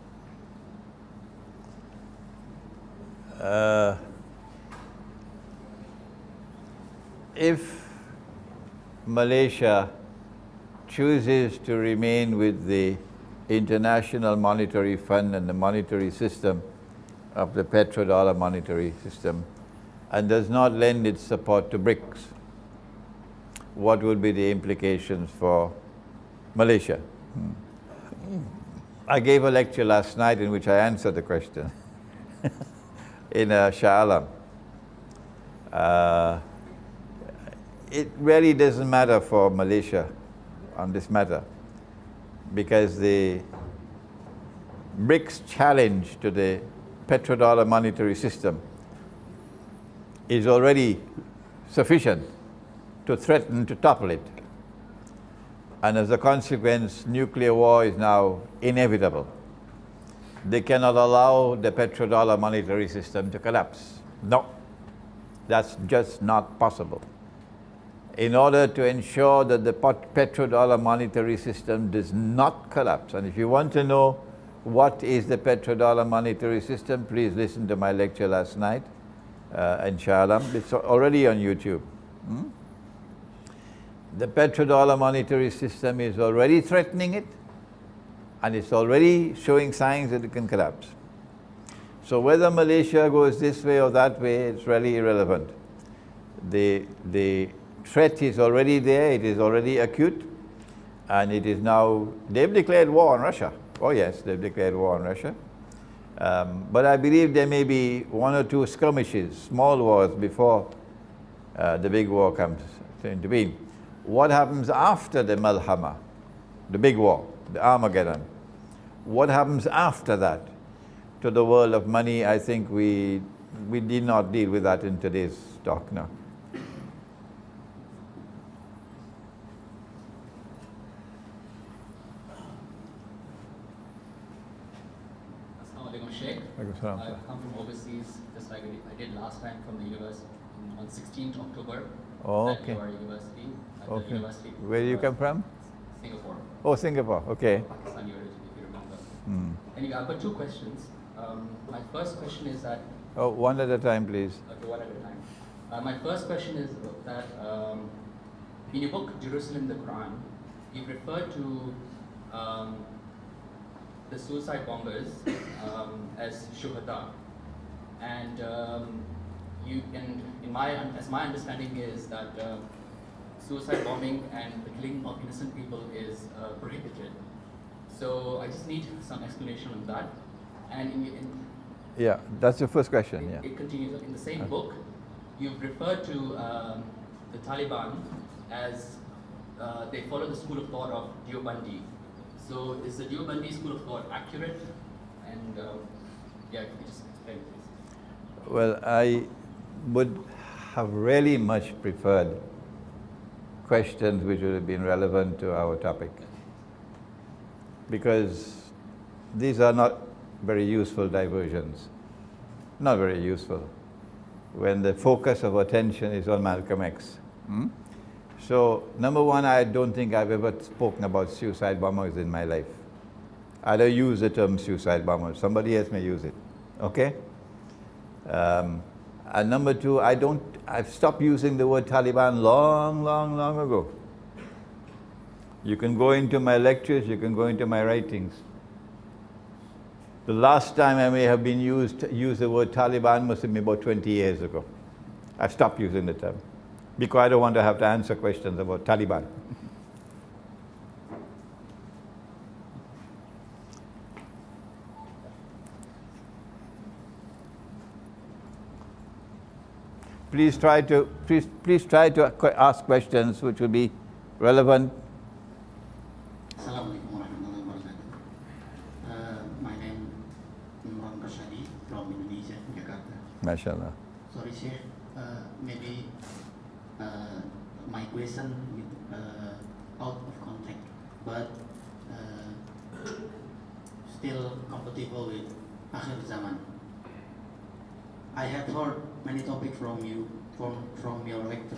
if Malaysia chooses to remain with the International Monetary Fund and the monetary system of the petrodollar monetary system and does not lend its support to BRICS, what would be the implications for Malaysia? I gave a lecture last night in which I answered the question in Shah Alam. It really doesn't matter for Malaysia on this matter because the BRICS challenge to the petrodollar monetary system is already sufficient to threaten to topple it. And as a consequence, nuclear war is now inevitable. They cannot allow the petrodollar monetary system to collapse. No, that's just not possible. In order to ensure that the petrodollar monetary system does not collapse, and if you want to know what is the petrodollar monetary system, please listen to my lecture last night in Shah Alam. It's already on YouTube. The petrodollar monetary system is already threatening it, and it's already showing signs that it can collapse. So whether Malaysia goes this way or that way, it's really irrelevant. The threat is already there, it is already acute, and it is now, they've declared war on Russia. Oh yes, they've declared war on Russia. But I believe there may be one or two skirmishes, small wars, before the big war comes to intervene. What happens after the Malhama, the big war, the Armageddon? What happens after that to the world of money? I think we did not deal with that in today's talk now. I've come from overseas, just like I did last time from the US on 16th October at your university. Okay. Where do you come from? Singapore. Oh, Singapore, okay. Pakistani origin, if you remember. Anyway, I've got two questions. My first question is that... Oh, one at a time, please. Okay, one at a time. My first question is that in your book, Jerusalem, the Quran, you've referred to the suicide bombers as shuhada, and as my understanding is that suicide bombing and the killing of innocent people is prohibited. So I just need some explanation on that. And yeah, that's the first question. It continues in the same book. You've referred to the Taliban as they follow the school of thought of Deobandi. So is the Deobandi school of thought accurate? And yeah, can you just explain, please? Well, I would have really much preferred questions which would have been relevant to our topic, because these are not very useful diversions, not very useful, when the focus of attention is on Malcolm X. So, number one, I don't think I've ever spoken about suicide bombers in my life. I don't use the term suicide bombers. Somebody else may use it, okay? And number two, I've stopped using the word Taliban long ago. You can go into my lectures, you can go into my writings. The last time I may have been used the word Taliban must have been about 20 years ago. I've stopped using the term, because I don't want to have to answer questions about Taliban. Please try to ask questions which will be relevant. Assalamualaikum warahmatullahi wabarakatuh. My name is Imran Hosein from Indonesia, Jakarta. MashaAllah. Sorry, Sheikh. Maybe my question out of context, but still compatible with akhir zaman. I have heard many topics from you, from your lecture.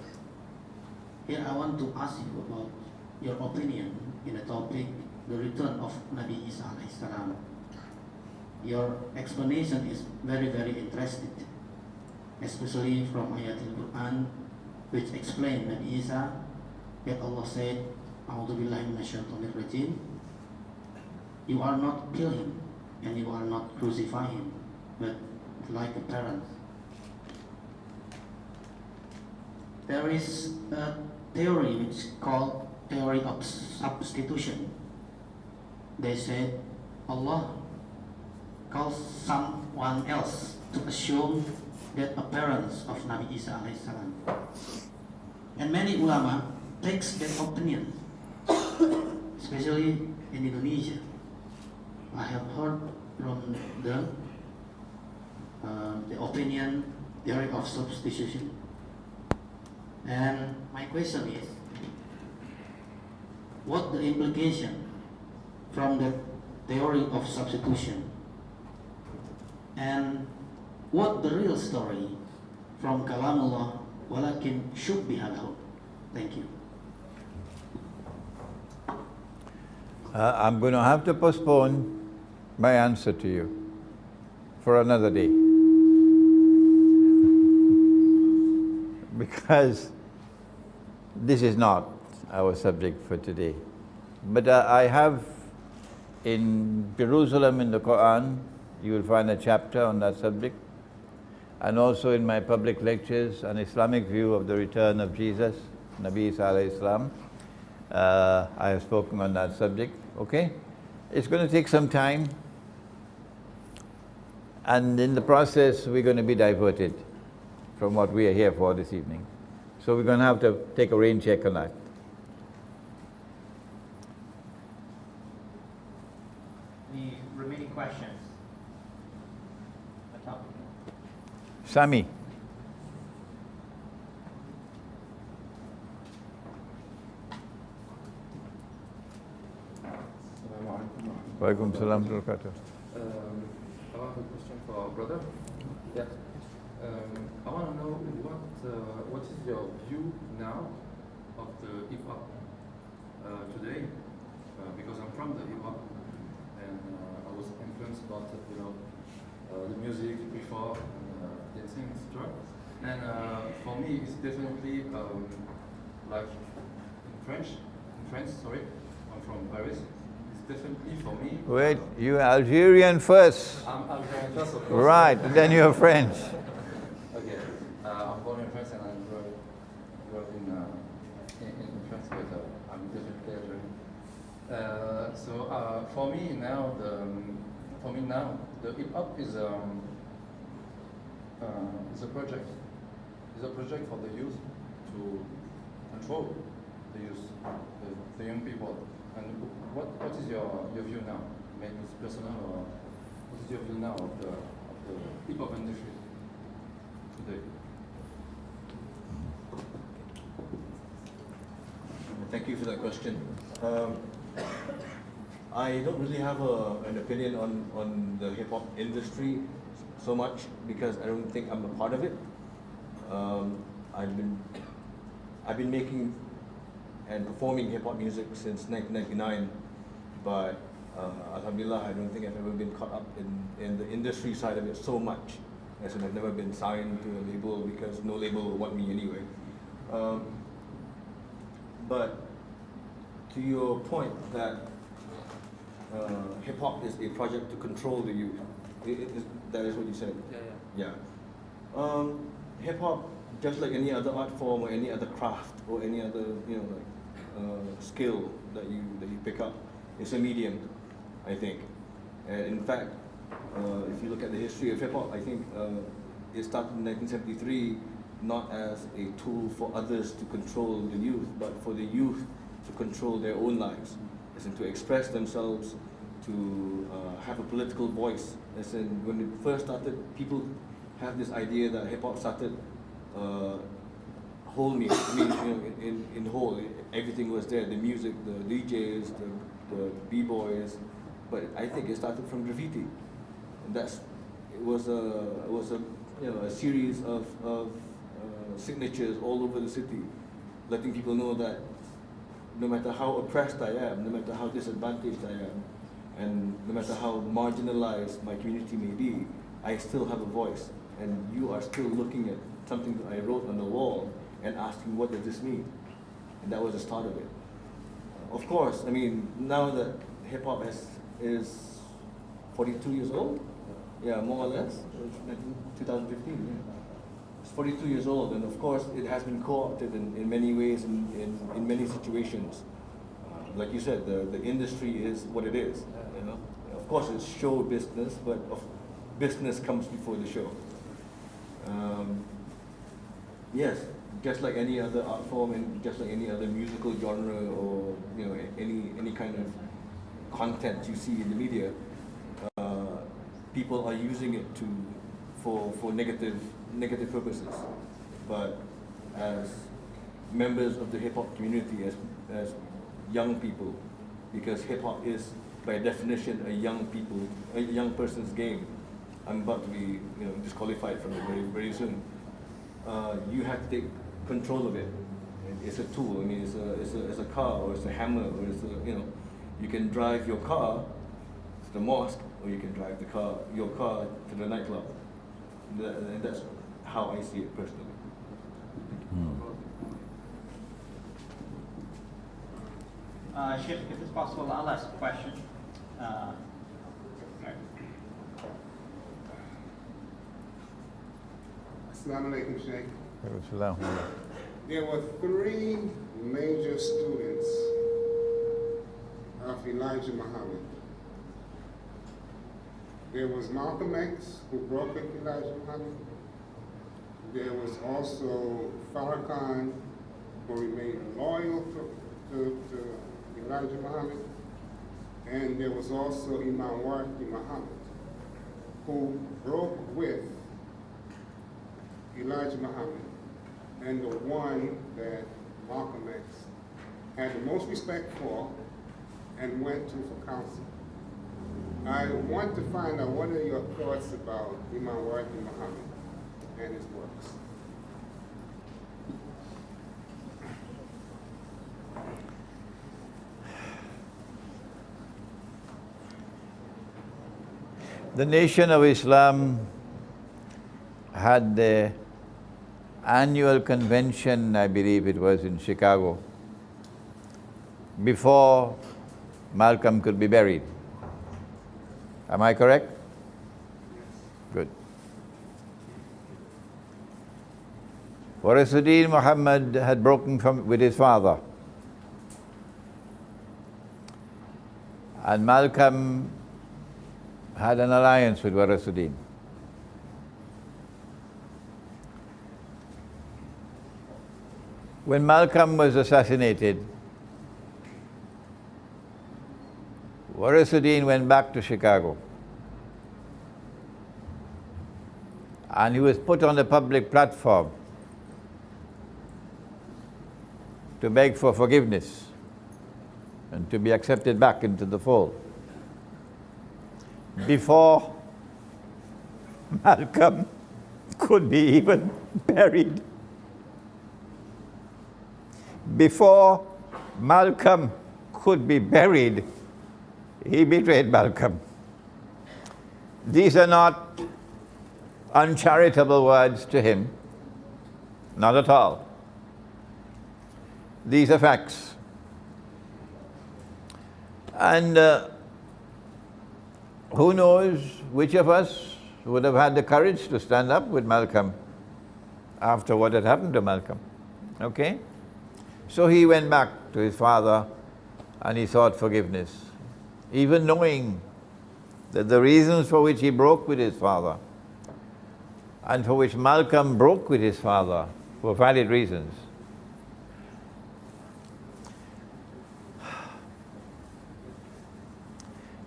Here I want to ask you about your opinion in the topic, the return of Nabi Isa alayhi salam. Your explanation is very interesting, especially from ayat al-Quran which explain Nabi Isa that Allah said, "A'udhu billahi minasyaitonir rajim." You are not kill him and you are not crucify him, but like a parent. There is a theory which is called theory of substitution. They said Allah calls someone else to assume that appearance of Nabi Isa alayhi salam. And many ulama takes that opinion, especially in Indonesia. I have heard from them the opinion theory of substitution. And my question is, what the implication from the theory of substitution, and what the real story from Kalamullah walakin shubbiha lahu? Thank you. I'm going to have to postpone my answer to you for another day, because this is not our subject for today. But I have in Jerusalem in the Quran, you will find a chapter on that subject, and also in my public lectures, an Islamic view of the return of Jesus, Nabi Isa alayhi salam. I have spoken on that subject, okay? It's going to take some time, and in the process we're going to be diverted from what we are here for this evening. So we're going to have to take a rain check on that. The remaining questions. Sami. Walaikum salam wa barakatuh. I have a question for our brother. Yeah. I want to know what is your view now of the hip hop today? Because I'm from the hip hop, and I was influenced about the music before dancing, etc. And for me, it's definitely like in France. Sorry, I'm from Paris. Definitely for me. Wait, you're Algerian first. I'm Algerian first, of course. Right, then you're French. Okay, I'm born in France and I grew up in France, but I'm definitely Algerian. So for me now, the hip hop is a project. It's a project for the youth to control the youth, the young people. And what is your view now? Maybe it's personal, or what is your view now of the hip hop industry today? Thank you for that question. I don't really have an opinion on the hip hop industry so much because I don't think I'm a part of it. I've been making and performing hip-hop music since 1999, but alhamdulillah, I don't think I've ever been caught up in the industry side of it so much, as in I've never been signed to a label because no label will want me anyway. But to your point that hip-hop is a project to control the youth, that is what you said? Yeah. Hip-hop, just like any other art form or any other craft or any other skill that you pick up, it's a medium, I think. And in fact, if you look at the history of hip hop, I think it started in 1973 not as a tool for others to control the youth, but for the youth to control their own lives, as in to express themselves, to have a political voice. As in, when it first started, people have this idea that hip hop started whole meal. I mean, in whole, everything was there. The music, the DJs, the b-boys. But I think it started from graffiti, and it was a series of signatures all over the city, letting people know that no matter how oppressed I am, no matter how disadvantaged I am, and no matter how marginalized my community may be, I still have a voice, and you are still looking at something that I wrote on the wall, and asking, what does this mean? And that was the start of it. Of course, I mean, now that hip hop is 42 years old, yeah, more or less, 2015, yeah. It's 42 years old, and of course it has been co-opted in many ways, in many situations. Like you said, the industry is what it is, you know. Of course it's show business, but business comes before the show. Yes, just like any other art form and just like any other musical genre or, you know, any kind of content you see in the media, people are using it for negative purposes. But as members of the hip hop community, as young people, because hip hop is by definition a young person's game. I'm about to be, you know, disqualified from it very soon. You have to take control of it. It's a tool. I mean, it's a car, or it's a hammer, or it's a, you know, you can drive your car to the mosque, or you can drive your car to the nightclub. And that's how I see it personally. Sheikh, if it's possible, I'll ask a question. Assalamu alaikum, Sheikh. There were three major students of Elijah Muhammad. There was Malcolm X, who broke with Elijah Muhammad. There was also Farrakhan, who remained loyal to Elijah Muhammad. And there was also Imam Muhammad, who broke with Elijah Muhammad, and the one that Malcolm X had the most respect for and went to for counsel. I want to find out, what are your thoughts about Imam Muhammad and his works? The Nation of Islam had the annual convention, I believe it was in Chicago, before Malcolm could be buried. Am I correct? Good. Warisuddin Muhammad had broken with his father, and Malcolm had an alliance with Warisuddin. When Malcolm was assassinated, Warisuddin went back to Chicago, and he was put on the public platform to beg for forgiveness and to be accepted back into the fold. Before Malcolm could be even buried, before Malcolm could be buried, he betrayed Malcolm. These are not uncharitable words to him, not at all. These are facts. And who knows which of us would have had the courage to stand up with Malcolm after what had happened to Malcolm. Okay? So he went back to his father and he sought forgiveness, even knowing that the reasons for which he broke with his father and for which Malcolm broke with his father were valid reasons.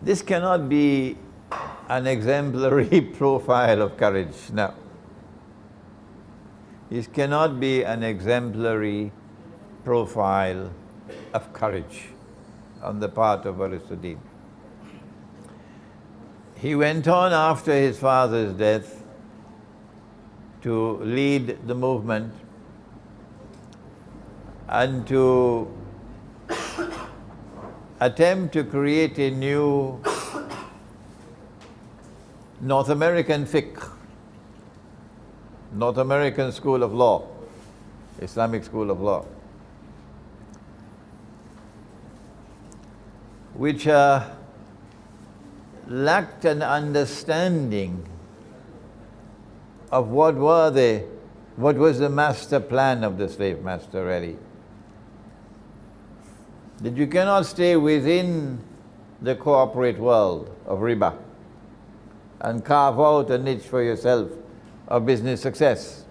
This cannot be an exemplary profile of courage, no. This cannot be an exemplary profile of courage on the part of Warisuddin. He went on after his father's death to lead the movement and to attempt to create a new North American fiqh, North American school of law. Islamic School of Law, which lacked an understanding of what was the master plan of the slave master really. That you cannot stay within the corporate world of riba and carve out a niche for yourself of business success.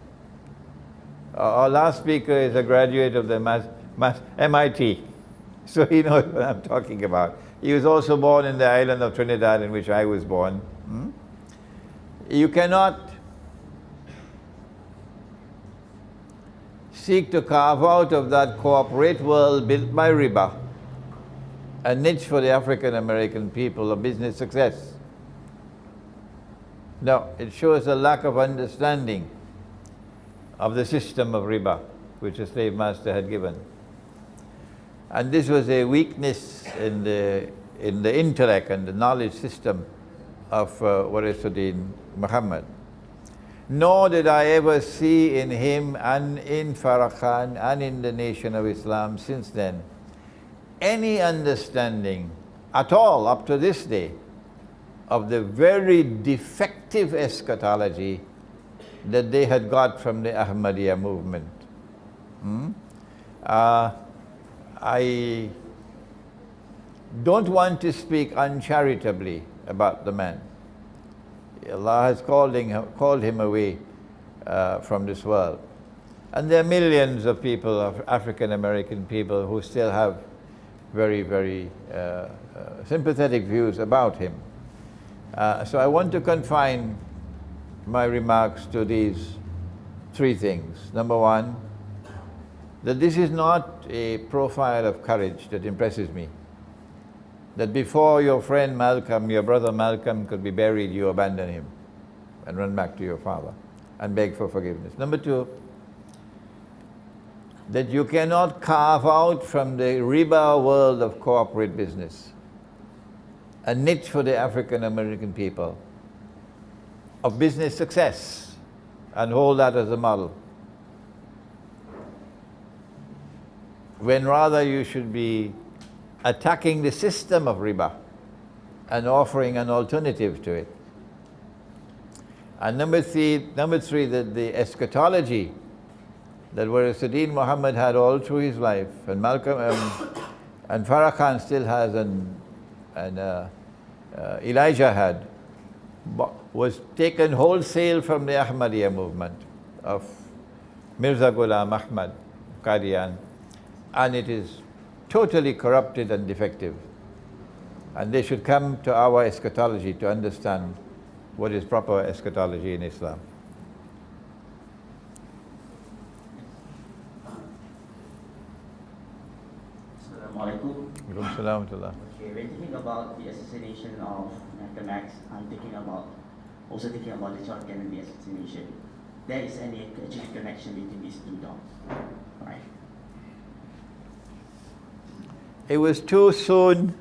Our last speaker is a graduate of the MIT, so he knows what I'm talking about. He was also born in the island of Trinidad in which I was born. You cannot seek to carve out of that corporate world built by riba a niche for the African American people of business success. No, it shows a lack of understanding of the system of riba which the slave master had given. And this was a weakness in the intellect and the knowledge system of Warisuddin Muhammad. Nor did I ever see in him and in Farrakhan and in the Nation of Islam since then any understanding at all up to this day of the very defective eschatology that they had got from the Ahmadiyya movement. I don't want to speak uncharitably about the man. Allah has called him away from this world. And there are millions of people, of African American people, who still have very, very sympathetic views about him. So I want to confine my remarks to these three things. Number one, that this is not a profile of courage that impresses me. That before your friend Malcolm, your brother Malcolm could be buried, you abandon him and run back to your father and beg for forgiveness. Number two, that you cannot carve out from the riba world of corporate business a niche for the African American people of business success and hold that as a model, when rather you should be attacking the system of riba and offering an alternative to it. And number three, that the eschatology that Warisuddin Muhammad had all through his life, and Malcolm and Farrakhan still has, and Elijah had, was taken wholesale from the Ahmadiyya movement of Mirza Ghulam Ahmad Qadian, and it is totally corrupted and defective. And they should come to our eschatology to understand what is proper eschatology in Islam. Assalamualaikum. Okay, when thinking about the assassination of Malcolm X, I'm also thinking about the John Kennedy assassination. There is any actually connection between these two dots, right? It was too soon.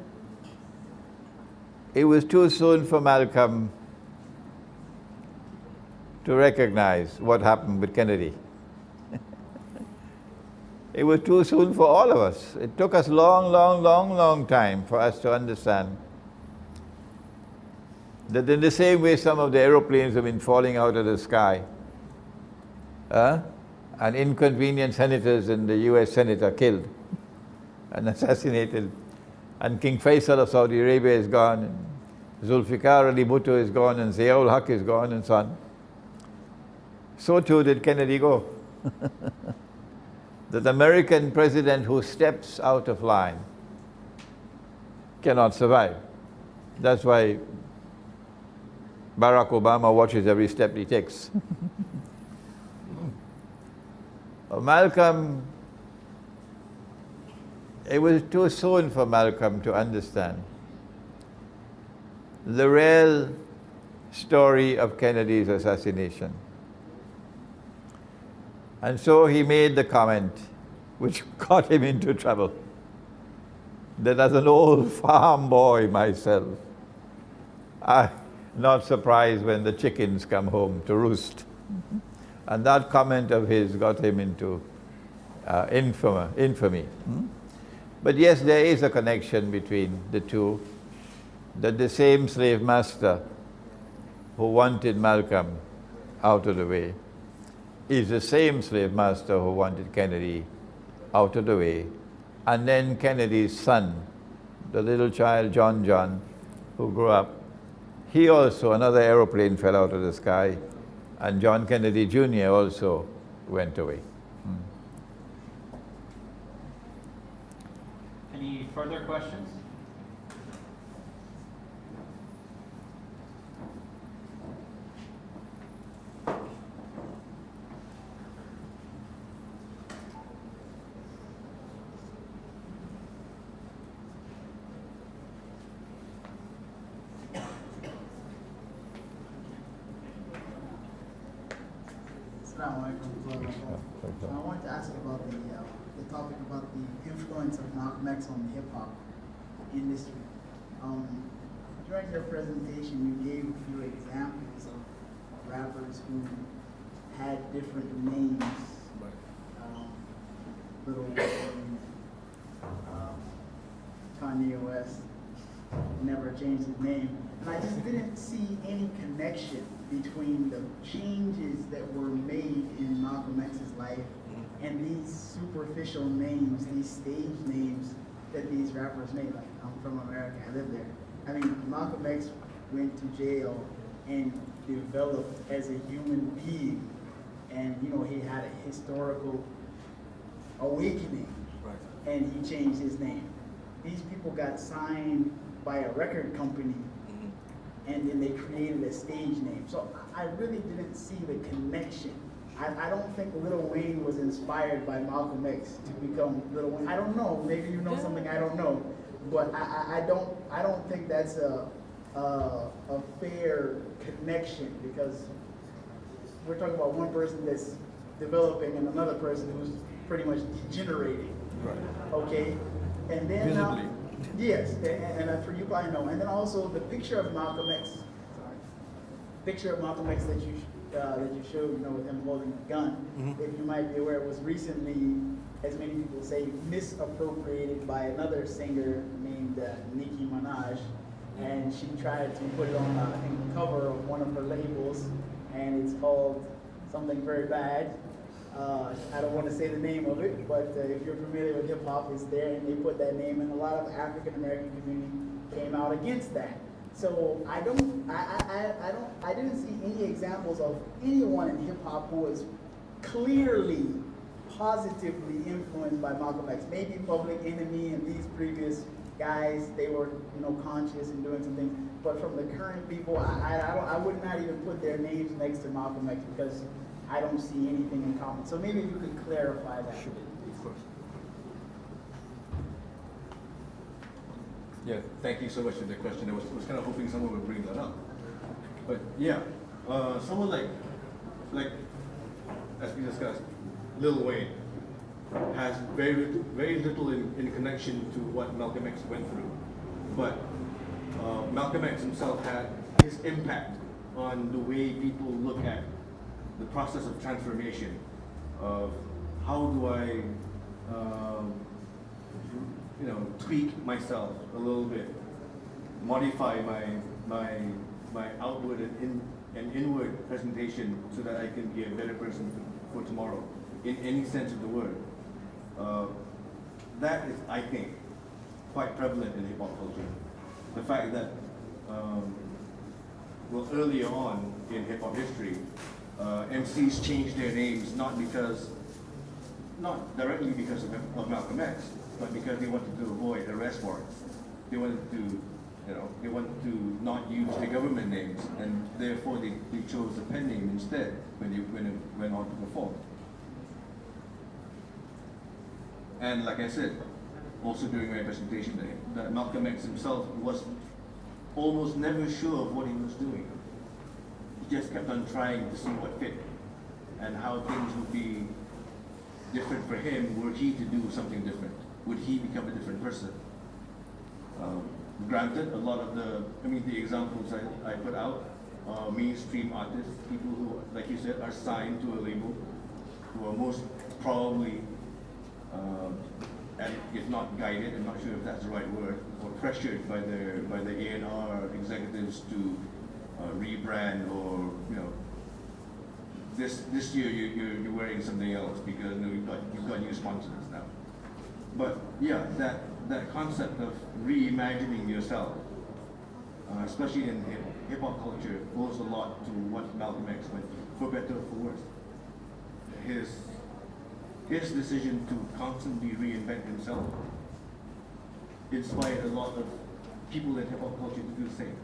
It was too soon for Malcolm to recognize what happened with Kennedy. It was too soon for all of us. It took us long time for us to understand that in the same way some of the aeroplanes have been falling out of the sky, and inconvenient senators in the US Senate are killed and assassinated, and King Faisal of Saudi Arabia is gone, and Zulfikar Ali Bhutto is gone, and Ziaul Haq is gone, and so on. So too did Kennedy go. That American president who steps out of line cannot survive. That's why Barack Obama watches every step he takes. Malcolm, it was too soon for Malcolm to understand the real story of Kennedy's assassination. And so he made the comment, which got him into trouble, that as an old farm boy myself, I'm not surprised when the chickens come home to roost. And that comment of his got him into infamy. But yes, there is a connection between the two, that the same slave master who wanted Malcolm out of the way is the same slave master who wanted Kennedy out of the way. And then Kennedy's son, the little child John, who grew up, he also, another aeroplane fell out of the sky, and John Kennedy Jr. also went away. Any further questions? I wanted to ask about the topic about the influence of Malcolm X on the hip hop industry. During your presentation, you gave a few examples of rappers who had different names. Little Wayne, Kanye West never changed his name. And I just didn't see any connection between the changes that were made in Malcolm X's life and these superficial names, these stage names that these rappers made. Like, I'm from America, I live there. I mean, Malcolm X went to jail and developed as a human being. And, you know, he had a historical awakening, and he changed his name. These people got signed by a record company, and then they created a stage name. So I really didn't see the connection. I don't think Lil Wayne was inspired by Malcolm X to become Lil Wayne. I don't know. Maybe you know something I don't know, but I don't think that's a fair connection, because we're talking about one person that's developing and another person who's pretty much degenerating. Right. Okay, and then visibly. Yes, and for you probably know. And then also the picture of Malcolm X. Sorry, picture of Malcolm X that you showed, you know, with him holding a gun. If you might be aware, it was recently, as many people say, misappropriated by another singer named Nicki Minaj, and she tried to put it on the cover of one of her labels, and it's called something very bad. I don't want to say the name of it, but if you're familiar with hip hop, it's there, and they put that name, and a lot of the African American community came out against that. So I didn't see any examples of anyone in hip hop who was clearly, positively influenced by Malcolm X. Maybe Public Enemy and these previous guys, they were, you know, conscious and doing some things. But from the current people, I would not even put their names next to Malcolm X, because I don't see anything in common. So maybe you could clarify that. Sure, of course. Yeah, thank you so much for the question. I was kind of hoping someone would bring that up. But yeah, someone like as we discussed, Lil Wayne has very little in connection to what Malcolm X went through. But Malcolm X himself had his impact on the way people look at the process of transformation, of how do I, you know, tweak myself a little bit, modify my outward and inward presentation so that I can be a better person for tomorrow, in any sense of the word. That is, I think, quite prevalent in hip hop culture. The fact that, well, earlier on in hip hop history, MCs changed their names not directly because of Malcolm X, but because they wanted to avoid arrest warrants. They wanted to, you know, they wanted to not use the government names, and therefore they chose the pen name instead when they went on to perform. And like I said, also during my presentation today, that Malcolm X himself was almost never sure of what he was doing. He just kept on trying to see what fit and how things would be different for him were he to do something different. Would he become a different person? Granted, a lot of the examples I put out are mainstream artists, people who, like you said, are signed to a label, who are most probably and if not guided, I'm not sure if that's the right word, or pressured by the A&R executives to rebrand, or this year you're wearing something else because you've got new sponsors now. But yeah, that concept of reimagining yourself, especially in hip hop culture, owes a lot to what Malcolm X went through, for better or for worse. His decision to constantly reinvent himself inspired a lot of people in hip hop culture to do the same.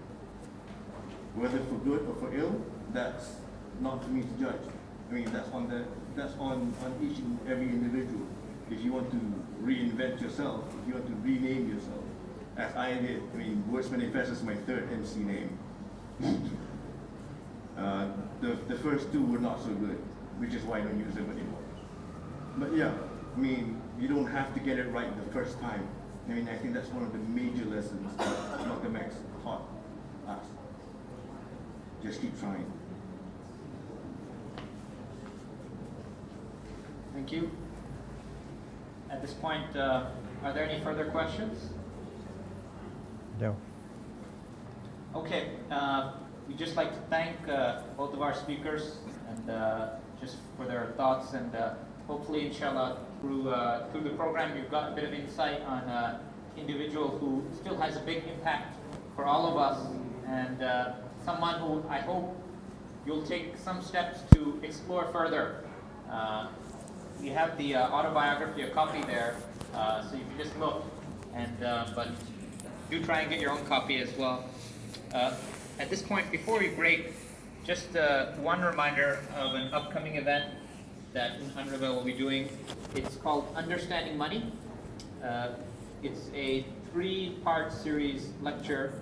Whether for good or for ill, that's not for me to judge. I mean, that's on each and every individual. If you want to reinvent yourself, if you want to rename yourself, as I did. I mean, Words Manifest is my third MC name. The first two were not so good, which is why I don't use them anymore. But yeah, I mean, you don't have to get it right the first time. I mean, I think that's one of the major lessons that Malcolm X taught us. Just keep trying. Thank you. At this point, are there any further questions? No. Okay, we'd just like to thank both of our speakers and just for their thoughts, and hopefully, inshallah, through the program, you've got a bit of insight on an individual who still has a big impact for all of us, and someone who I hope you'll take some steps to explore further. We have the autobiography, a copy there, so you can just look, and but do try and get your own copy as well. At this point, before we break, just one reminder of an upcoming event that Riba will be doing. It's called Understanding Money. It's a 3-part series lecture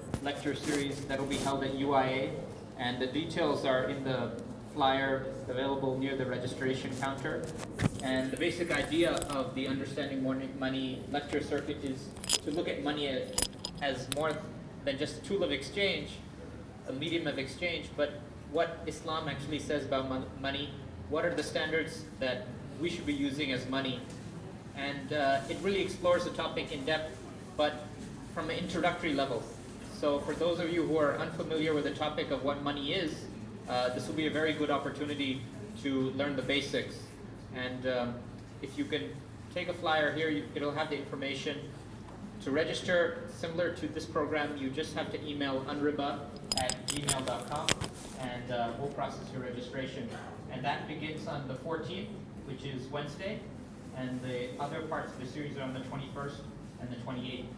series that will be held at UIA, and the details are in the flyer available near the registration counter. And the basic idea of the Understanding Money lecture circuit is to look at money as more than just a tool of exchange, a medium of exchange, but what Islam actually says about money. What are the standards that we should be using as money? And it really explores the topic in depth, but from an introductory level. So for those of you who are unfamiliar with the topic of what money is, this will be a very good opportunity to learn the basics. And if you can take a flyer here, it'll have the information. To register, similar to this program, you just have to email unriba@gmail.com, and we'll process your registration. And that begins on the 14th, which is Wednesday, and the other parts of the series are on the 21st and the 28th.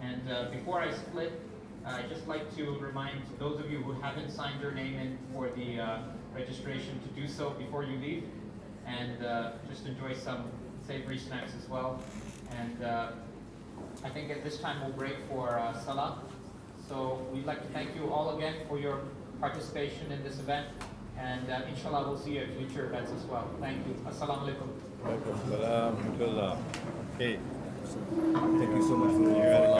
And before I split, I'd just like to remind those of you who haven't signed your name in for the registration to do so before you leave, and just enjoy some savory snacks as well. And I think at this time we'll break for Salah. So we'd like to thank you all again for your participation in this event, and inshallah we'll see you at future events as well. Thank you. Assalamu alaikum. Thank you so much for